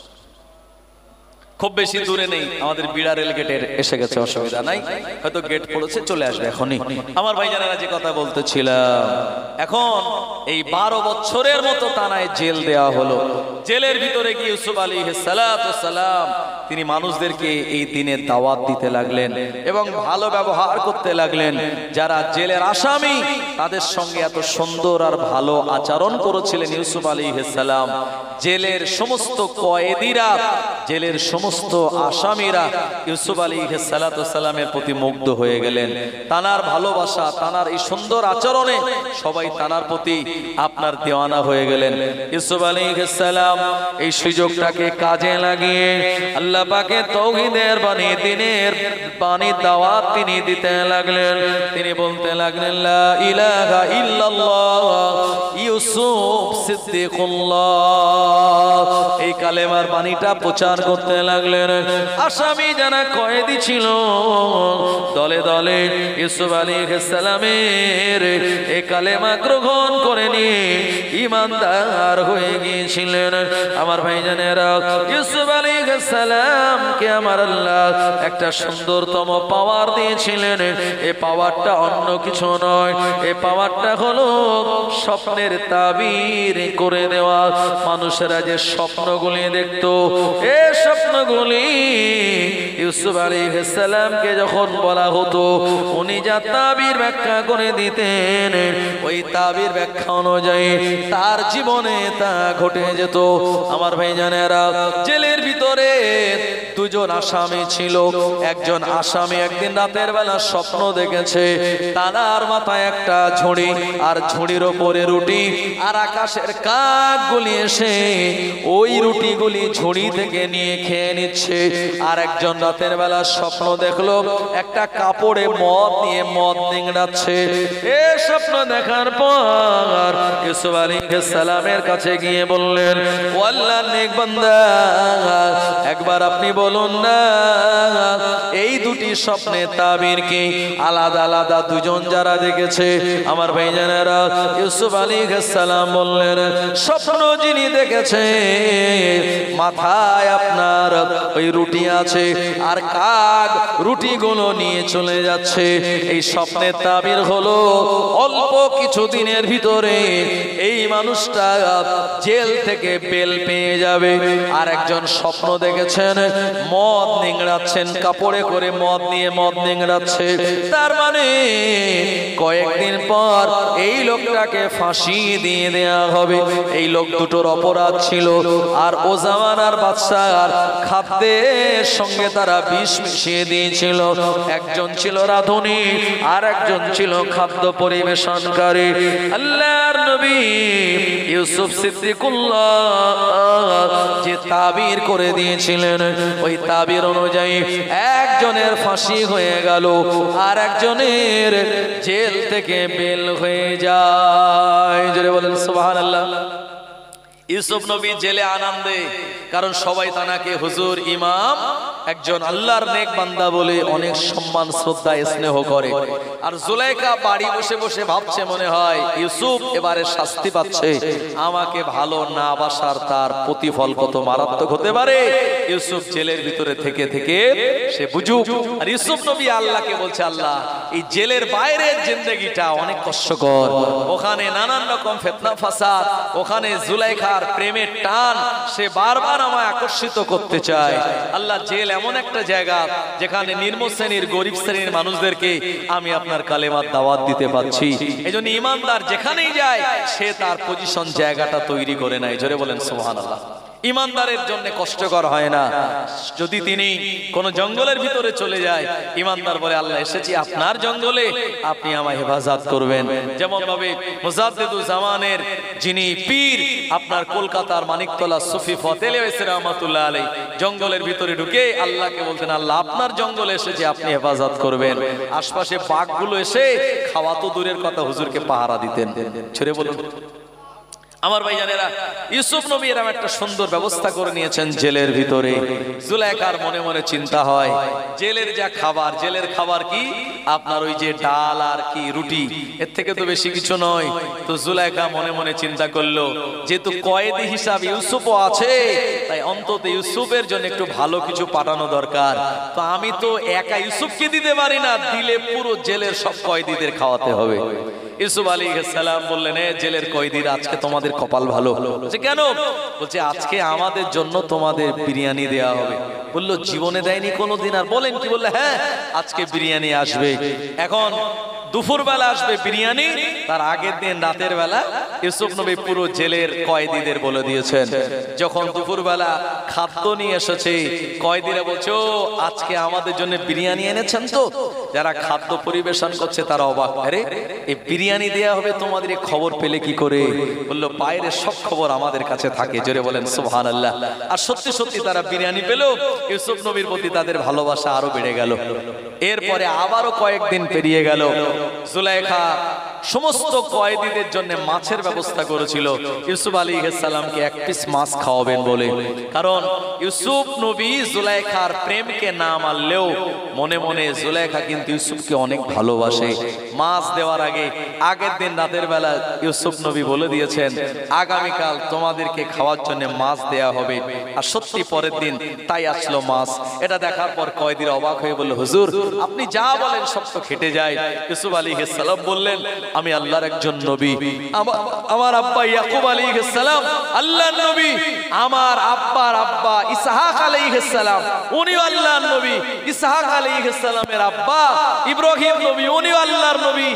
খুব বেশি দূরে নেই, আমাদের বিড়া রেল গেটের এসে গেছে, অসুবিধা নাই, হয়তো গেট পড়েছে চলে আসবে এখনই। আমার ভাইজানেরা যে কথা বলতেছিলাম, এখন এই 12 বছরের মতো তানায় জেল দেওয়া হলো। জেলের ভিতরে গিয়ে ইউসুফ আলাইহিস সালাম তিনি মানুষদেরকে এই দিনে দাওয়াত দিতে লাগলেন এবং ভালো ব্যবহার করতে লাগলেন। যারা জেলের আসামি তাদের সঙ্গে এত সুন্দর আর ভালো আচরণ করেছিলেন ইউসুফ আলাইহিস সালাম, জেলের সমস্ত কয়েদিরা, জেলের সমস্ত আসামিরা ইউসুফ আলাইহিস সালামের প্রতি মুগ্ধ হয়ে গেলেন। তানার ভালোবাসা, তানার এই সুন্দর আচরণে সবাই তানার প্রতি আপনার দেওয়ানা হয়ে গেলেন। ইউসুফ আলাইহিস সালাম এই সুযোগটাকে কাজে লাগিয়ে আল্লাহ পাকের তাওহীদের বাণী, দ্বীনের বাণী দাওয়াত তিনি দিতে লাগলেন। তিনি বলতে লাগলেন লা ইলাহা ইল্লাল্লাহ ইউসুফ সিদ্দিকুল্লাহ, এই কালেমার বাণীটা প্রচার করতে লাগলেন। আসামি যারা কয়েদি ছিল দলে দলে ইউসুফ আলাইহিস সালামের এই কালেমা গ্রহণ করে নিয়ে ঈমানদার হয়ে গিয়েছিলেন। আমার ভাইজানেরা, ইউসুফ আলাইহিস সালামকে আমার আল্লাহ একটা সুন্দরতম পাওয়ার দিয়েছিলেন। এই পাওয়ারটা অন্য কিছু নয়, এই পাওয়ারটা হলো স্বপ্নের তাবির করে দেওয়া। মানুষেরা যে স্বপ্নগুলি দেখতো, এই স্বপ্নগুলি ইউসুফ আলাইহিস সালামকে যখন বলা হতো, উনি যা তাবির ব্যাখ্যা করে দিতেন, ওই তাবির ব্যাখ্যা অনুযায়ী তার জীবনে তা ঘটে যেত। আমার ভাইজানেরা, জেলের ভিতরে দুজন আসামি ছিল। একজন আসামি একদিন রাতের বেলা স্বপ্ন দেখেছে, তার মাথায় একটা ঝুড়ি, আর ঝুড়ির ওপরে রুটি, আর আকাশের কাকগুলি এসে ওই রুটিগুলি ঝুড়ি থেকে নিয়ে খেয়ে নিচ্ছে। আর একজন রাতের বেলা স্বপ্ন দেখলো একটা কাপড়ে মদ নিয়ে মদ নিংড়াচ্ছে। এই স্বপ্ন দেখার পর ইউসুফ আলাইহিস সালামের কাছে গিয়ে বললেন, ও আল্লাহর নেক বান্দা, একবার আপনি বলুন না, এই দুটি স্বপ্নে তাবির কি আলাদা আলাদা দুজন যারা দেখেছে? আমার ভাইজানেরা, ইউসুফ আলাইহিস সালাম বললেন, স্বপ্ন যিনি দেখেছে মাথায় আপনার ওই রুটি আছে, আর কাক রুটিগুলো নিয়ে চলে যাচ্ছে। এই স্বপ্নের তাবির হলো অল্প কিছু দিনের ভিতরে এই মানুষটা জেল থেকে বেল পেয়ে যাবে। আর একজন স্বপ্ন দেখেছেন মদ নিংড়াচ্ছেন, কাপড়ে করে মদ নিয়ে মদ নিংড়াচ্ছে, তার মানে কয়েকদিন পর এই লোকটাকে ফাঁসি দিয়ে দেয়া হবে। এই লোক দুটোর অপরাধ ছিল, আর ও জামানার বাদশার খাদ্যের সঙ্গে তারা বিষ মিশিয়ে দিয়েছিল। একজন ছিল রাঁধুনি, আর একজন ছিল খাদ্য পরিবেশনকারী। আল্লাহর নবী ইউসুফ সিদ্দিকুল্লাহ যে তাবির করে দিয়েছিলেন, ওই তাবির অনুযায়ী একজনের ফাঁসি হয়ে গেল, আর একজনের জেল থেকে বেল হয়ে যায়। জোরে বলেন সুবহানাল্লাহ। ইউসুফ নবী জেলে আনন্দে, কারণ সবাই তানাকে হুজুর, ইমাম, একজন আল্লাহর নেক বান্দা বলে অনেক সম্মান শ্রদ্ধা স্নেহ করে। আর জুলাইখা বাড়ি বসে বসে ভাবছে, মনে হয় ইউসুফ এবারে শাস্তি পাচ্ছে, আমাকে ভালো না বাসার তার প্রতিফল কত মারাত্মক হতে পারে। ইউসুফ জেলের ভিতরে থেকে থেকে সে বুঝুক। আর ইউসুফ নবী আল্লাহকে বলছে, আল্লাহ, এই জেলের বাইরের জিন্দেগিটা অনেক কষ্টকর, ওখানে নানান রকম ফিতনা ফাসাদ, ওখানে জুলাইখার প্রেমের টান সে বারবার আমায় আকর্ষিত করতে চায়। আল্লাহ, জেল এমন একটা জায়গা যেখানে নিম্ন শ্রেণীর গরিব শ্রেণীর মানুষদেরকে আমি আপনার কালেমার দাওয়াত দিতে পারছি। এজন্য ইমানদার যেখানেই যায় সে তার পজিশন জায়গাটা তৈরি করে নেয়। জোরে বলেন সুবহানাল্লাহ। ইমানদারের জন্য কষ্টকর হয় না। যদি তিনি কোন জঙ্গলের ভিতরে চলে যায়, ইমানদার বলে আল্লাহ এসেছি আপনার জঙ্গলে, আপনি আমায় হেফাজত করবেন। যেমন ভাবে মুজাদ্দিদুজ জামানের যিনি পীর, আপনার কলকাতার মানিকতলা সুফি ফতেহ আলী রাহমাতুল্লাহ আলাইহি জঙ্গলের ভিতরে ঢুকে আল্লাহকে বলতেন, আল্লাহ আপনার জঙ্গলে এসেছি, আপনি হেফাজত করবেন। আশপাশে বাঘগুলো এসে খাওয়া তো দূরের কথা, হুজুরকে পাহারা দিতেন। ছেড়ে বলুন আমার ভাইজানেরা, ইউসুফ নবী এরকম একটা সুন্দর ব্যবস্থা করে নিয়েছেন জেলের ভিতরে। জুলাইখার মনে মনে চিন্তা হয়, জেলের যা খাবার, জেলের খাবার কি আপনার ওই যে ডাল আর কি রুটি, এর থেকে তো বেশি কিছু নয়। তো জুলাইখা মনে মনে চিন্তা করলো, যেহেতু কয়েদি হিসাব ইউসুফও আছে, তাই অন্তত ইউসুফের জন্য একটু ভালো কিছু পাঠানো দরকার। তো আমি তো একা ইউসুফকে দিতে পারি না, দিলে পুরো জেলের সব কয়েদিদের খাওয়াতে হবে। ইউসুফ আলাইহিস সালাম বললেন, জেলের কয়েদিরা আজকে তোমাদের কপাল ভালো। বলছে কেন? বলছে আজকে আমাদের জন্য তোমাদের বিরিয়ানি দেয়া হবে। বললো জীবনে দেয়নি কোনোদিন। আর বলেন কি? বললে হ্যাঁ, আজকে বিরিয়ানি আসবে। এখন দুপুর বেলা আসবে বিরিয়ানি, তার আগের দিন রাতের বেলা ইউসুফ নবী পুরো জেলের কয়েদিদের বলে দিয়েছেন। যখন দুপুর বেলা খাদ্য নিয়ে এসেছে, কয়েদিরা বলছো আজকে আমাদের জন্য বিরিয়ানি এনেছেন তো? যারা খাদ্য পরিবেশন করছে তারা অবাক, আরে এই বিরিয়ানি দেয়া হবে তোমাদের, খবর পেলে কি করে? বললো বাইরের সব খবর আমাদের কাছে থাকে। জোরে বলেন সুবহানাল্লাহ। আর সত্যি সত্যি তারা বিরিয়ানি পেল। ইউসুফ নবীর প্রতি তাদের ভালোবাসা আরো বেড়ে গেল। এরপরে আবারও কয়েকদিন পেরিয়ে গেল। জুলাইখা সমস্ত কয়েদিদের জন্য মাছের ব্যবস্থা করেছিল ইউসুফ আলাইহিস সালামকে এক পিস মাছ খাওয়াবেন বলে। কারণ ইউসুফ নবী জুলাইখার প্রেমকে না মানলেও মনে মনে জুলাইখা কিন্তু ইউসুফকে অনেক ভালোবাসে। মাছ দেওয়ার আগে আগের দিন রাতের বেলা ইউসুফ নবী বলে দিয়েছেন, আগামীকাল তোমাদেরকে খাওয়ার জন্য মাছ দেয়া হবে। আর সত্যি পরের দিন তাই আসলো মাছ। এটা দেখার পর কয়েদিরা অবাক হয়ে বলল, হুজুর আপনি যা বলেন সব তো খেটে যায়। ইউসুফ আলাইহিস সালাম বললেন, আমি আল্লাহর একজন নবী। আমার আব্বা ইয়াকুব আলাইহিস সালাম আল্লাহর নবী। আমার আব্বার আব্বা ইসহাক আলাইহিস সালাম উনিও আল্লাহর নবী। ইসহাক আলাইহিস সালামের আব্বা ইব্রাহিম নবী, উনিও আল্লাহর নবী।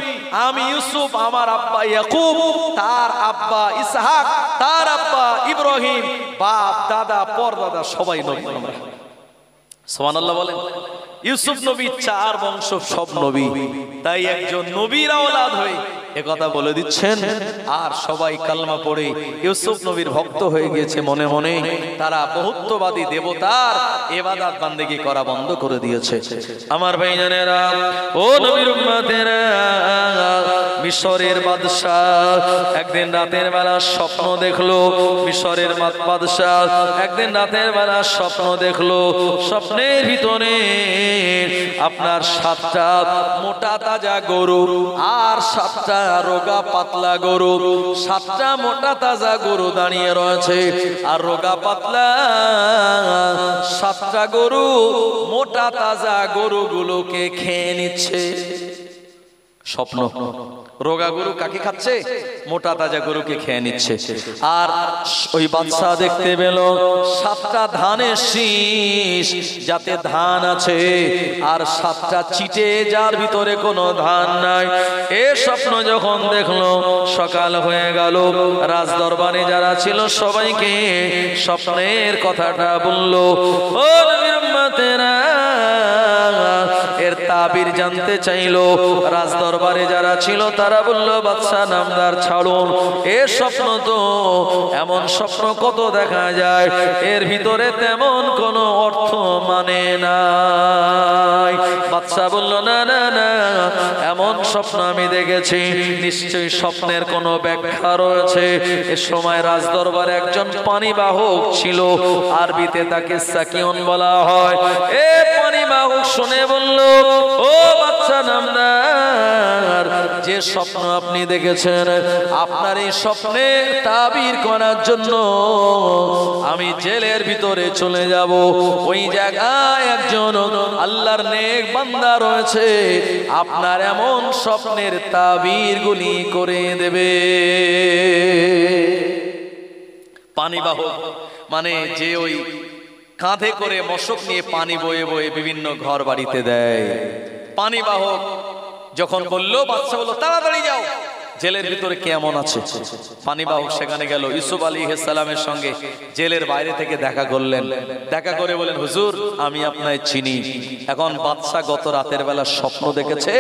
আমি ইউসুফ, আমার আব্বা ইয়াকুব, তার আব্বা ইসহাক, তার আব্বা ইব্রাহিম, বাপ দাদা পরদাদা সবাই নবী। সুবহানাল্লাহ বলেন। ইউসুফ নবী চার বংশ সব নবী, তাই একজন নবীর আওলাদ হয়ে একথা বলে দিচ্ছেন। আর সবাই কালমা পড়ে ইউসুফ নবীর ভক্ত হয়ে গিয়েছে মনে মনে। তারা বহুত্ববাদী দেবতার ইবাদত বান্দেগি করা বন্ধ করে দিয়েছে। আমার ভাইজানেরা, ও নবীর উম্মতেরা, মিশরের বাদশাহ একদিন রাতের বেলা স্বপ্ন দেখলো। মিশরের বাদশাহ একদিন রাতের বেলা স্বপ্ন দেখলো। স্বপ্নের ভিতরে আপনার 7টা মোটা তাজা গরু আর 7টা রোগা পাতলা গরু। 7টা মোটা তাজা গরু দাঁড়িয়ে রয়েছে, আর রোগা পাতলা 7টা গরু মোটা তাজা গরুগুলোকে খেয়ে নিচ্ছে। স্বপ্ন, রোগা গরু কাকে খাচ্ছে? মোটা তাজা গরুকে খেয়ে নিচ্ছে। আর ওই বাদশা দেখতে পেল 7টা ধানের শীষ, যাতে ধান আছে, আর 7টা চিটে যার ভিতরে কোনো ধান নাই। এ স্বপ্ন যখন দেখলো, সকাল হয়ে গেল। রাজ দরবারে যারা ছিল সবাইকে স্বপ্নের কথাটা বললো। ও নবীর উম্মতেরা, এর তাবির জানতে চাইলো। রাজ দরবারে যারা ছিল তারা বলল, বাদশা নামদার ছাড়ুন, এ স্বপ্ন তো এমন স্বপ্ন কত দেখা যায়, এর ভিতরে তেমন কোনো অর্থ মানে নাই। বাদশা বলল, না না না, এমন স্বপ্ন আমি দেখেছি, নিশ্চয়ই স্বপ্নের কোনো ব্যাখ্যা রয়েছে। এ সময় রাজ দরবারে একজন পানিবাহক ছিল, আরবিতে তাকে সাকিউন বলা হয়। এ পানিবাহক শুনে বলল, ও বাদশা নামদার, যে স্বপ্ন আপনি দেখেছেন, আপনার এই স্বপ্নে তাবির করার জন্য আমি জেলের ভিতরে চলে যাব। ওই জায়গায় একজন আল্লাহর নেক বান্দা রয়েছে, আপনার এমন স্বপ্নের তাবির গুলি করে দেবে। পানিবাহক মানে যে ওই কাঁধে করে মশক নিয়ে পানি বয়ে বয়ে বিভিন্ন ঘর বাড়িতে দেয়। পানিবাহক যখন বললো, বাদশা বললো, তাড়াতাড়ি যাও, জেলের ভিতরে কেমন আছে। পানিবাহক সেখানে গেল, ইউসুফ আলাইহিস সালামের সঙ্গে জেলের বাইরে থেকে দেখা করলেন। দেখা করে বলেন, হুজুর আমি আপনায় চিনি। এখন বাদশা গত রাতের বেলা স্বপ্ন দেখেছে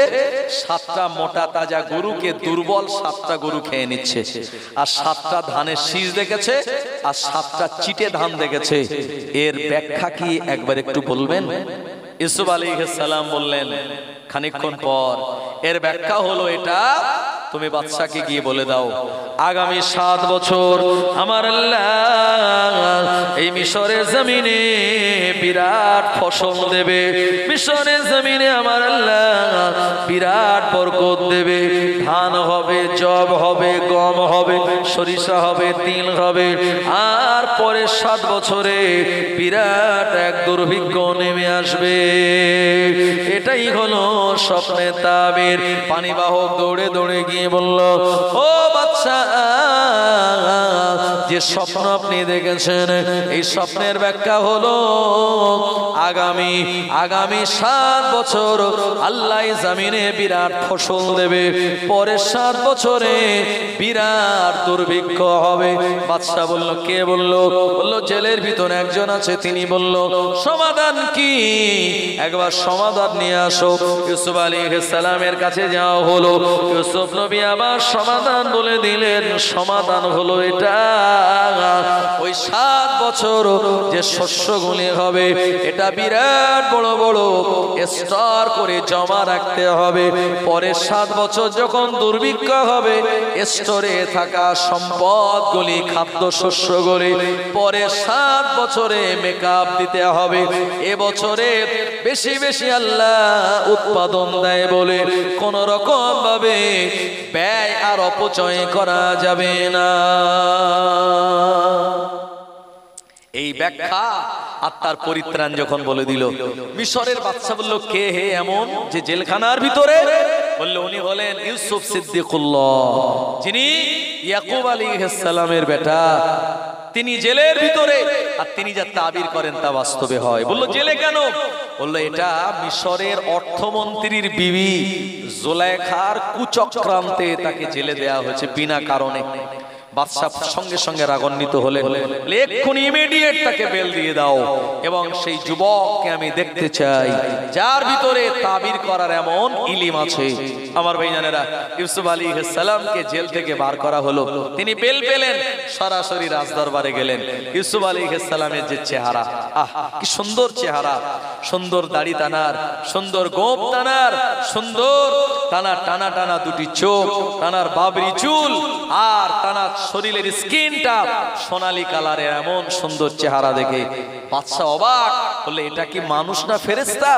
7টা মোটা তাজা গরুকে দুর্বল 7টা গরু খেয়ে নিচ্ছে, আর 7টা ধানের শীষ দেখেছে, আর 7টা চিটে ধান দেখেছে। এর ব্যাখ্যা কি একবার একটু বলবেন? ইউসুফ আলাইহিস সালাম বললেন খানিকক্ষণ পর, এর ব্যাখ্যা হলো এটা, তুমি বাদশাকে গিয়ে বলে দাও আগামী 7 বছর আমার আল্লাহ এই মিশরের জমিনে বিরাট ফসল দেবে। মিশরের জমিনে আমার আল্লাহ বিরাট বরকত দেবে। ধান হবে, জব হবে, গম হবে, সরিষা হবে, তিল হবে। আর পরে 7 বছরে বিরাট এক দুর্ভিক্ষ নেমে আসবে। এটাই হলো স্বপ্নের তাবির। পানিবাহক দৌড়ে দৌড়ে গিয়ে বলল, ও বাদশা, যে স্বপ্ন আপনি দেখেছেন এই স্বপ্নের ব্যাখ্যা হলো আগামী 7 বছর আল্লাহ জমিনে বিরাট ফসল দেবে, পরে 7 বছরে বিরাট দুর্ভিক্ষ হবে। বাদশা বলল, কে বলল? বলল জেলের ভিতরে একজন আছে, তিনি বলল সমাধান কি, একবার সমাধান নিয়ে আসো। ইউসুফ আলাইহিস সালামের কাছে যাওয়া হলো। ইউসুফ নবী আবার সমাধান বলে দিলেন। সমাধান হলো এটা, ওই 7 বছর যে শস্যগুলি হবে এটা বিরাট বড় বড় স্টোর করে জমা রাখতে হবে। পরে 7 বছর যখন দুর্ভিক্ষ হবে, স্টোরে থাকা সম্পদগুলি, খাদ্য শস্যগুলি পরে 7 বছরে মেকআপ দিতে হবে। এবছরে বেশি বেশি আল্লাহ উৎপাদন দেয় বলে কোন রকম ভাবে ব্যয় আর অপচয় করা যাবে না। এই ব্যাখ্যা আত্মার পরিত্রাণ যখন বলে দিল, মিশরের বাদশা বলল, কে হে এমন যে জেলখানার ভিতরে? বলল উনি হলেন ইউসুফ সিদ্দিকুল্লাহ, যিনি ইয়াকুব আলাইহিস সালামের বেটা। তিনি জেলের ভিতরে, আর তিনি যা তাবির করেন তা বাস্তবে হয়। বলল জেলে কেন? বলল এটা মিশরের অর্থমন্ত্রীর বিবি জুলাইখার কুচক্রান্তে তাকে জেলে দেয়া হয়েছে বিনা কারণে। বাদশা সঙ্গে সঙ্গে রাগান্বিত হলেন, এক্ষুনি ইমিডিয়েট তাকে বেল দিয়ে দাও, এবং সেই যুবককে আমি দেখতে চাই যার ভিতরে তাবির করার এমন ইলম আছে। আমার ভাইজানেরা, ইউসুফ আলাইহিস সালামকে জেল থেকে বার করা হলো। তিনি বেল পেলেন, সরাসরি রাজদরবারে গেলেন। ইউসুফ আলাইহিস সালামের যে চেহারা, আহ কি সুন্দর চেহারা, সুন্দর দাড়ি টানার, সুন্দর গোঁফ টানার, সুন্দর টানা টানা টানা দুটি চোখ, টানার বাবরি চুল, আর টানা শরীরের স্কিনটা সোনালী কালারের, এমন সুন্দর চেহারা দেখে বাদশা অবাক বললে, এটা কি মানুষ না ফেরেশতা?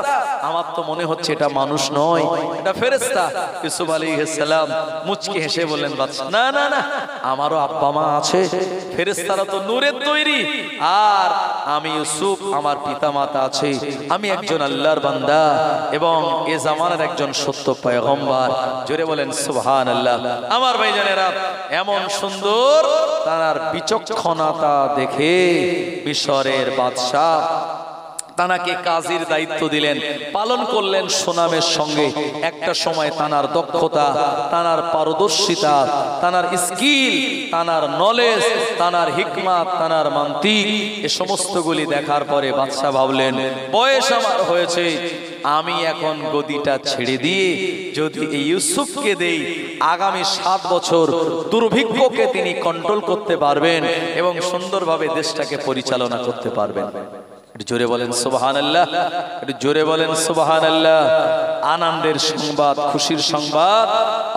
আমার তো মনে হচ্ছে এটা মানুষ নয়, এটা ফেরেশতা। ইউসুফ আলাইহিস সালাম মুচকি হেসে বললেন, বাদশা না না না, আমারও আব্বা মা আছে, ফেরেশতারা তো নূরের তৈরি, আর আমি ইউসুফ, আমার পিতা মাতা আছে, আমি একজন আল্লাহর বান্দা এবং এ জামানার একজন সত্য পয়গম্বর। জোরে বলেন সুবহানাল্লাহ। আমার ভাইজানেরা, এমন সুন্দর তার বিচক্ষণতা দেখে মিশরের বাদশা তানাকে কাজীর দায়িত্ব দিলেন, পালন করলেন সুনামের সঙ্গে। একটা সময় তানার দক্ষতা, তানার পারদর্শিতা, তানার স্কিল, তানার নলেজ, তানার হিকমাত, তানার মান্তিক, এ সমস্তগুলি দেখার পরে বাদশা ভাবলেন, বয়স আমার হয়েছে, আমি এখন গদিটা ছেড়ে দিয়ে যদি এই ইউসুফকে দেই, আগামী 7 বছর দুর্ভিক্ষকে তিনি কন্ট্রোল করতে পারবেন এবং সুন্দরভাবে দেশটাকে পরিচালনা করতে পারবেন। জোরে বলেন সুবহানাল্লাহ, একটু জোরে বলেন সুবহানাল্লাহ। আনন্দের সংবাদ, খুশির সংবাদ,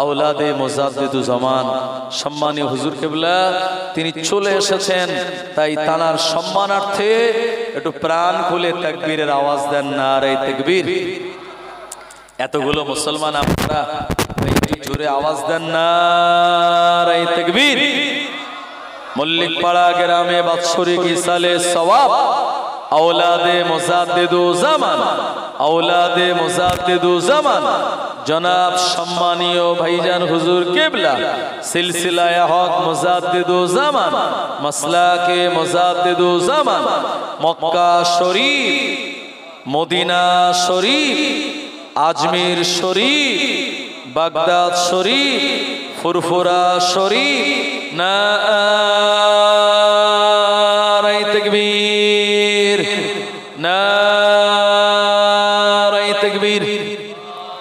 আওলাদে মুজাদ্দিদুজ জামান সম্মানীয় হুজুর কিবলা তিনি চলে এসেছেন। তাই তানার সম্মানার্থে একটু প্রাণ খুলে তাকবীরের আওয়াজ দেন, নারে তাকবীর। এতগুলো মুসলমান আপনারা একটু জোরে আওয়াজ দেন, নারে তাকবীর। মল্লিকপাড়া গ্রামে বাৎসরিক ইসালে সওয়াব औलादे मुजाद्दिदु ज़मान, औलादे मुजाद्दिदु ज़मान जनाब सम्मानियो भाईजान हुजूर किबला सिलसिलाए हक मुजाद्दिदु ज़मान मसलाके मुजाद्दिदु ज़मान मक्का शरीफ, मदीना शरीफ, आजमीर शरीफ, बागदाद शरीफ, ফুরফুরা শরীফ নারায়ে তাকবীর।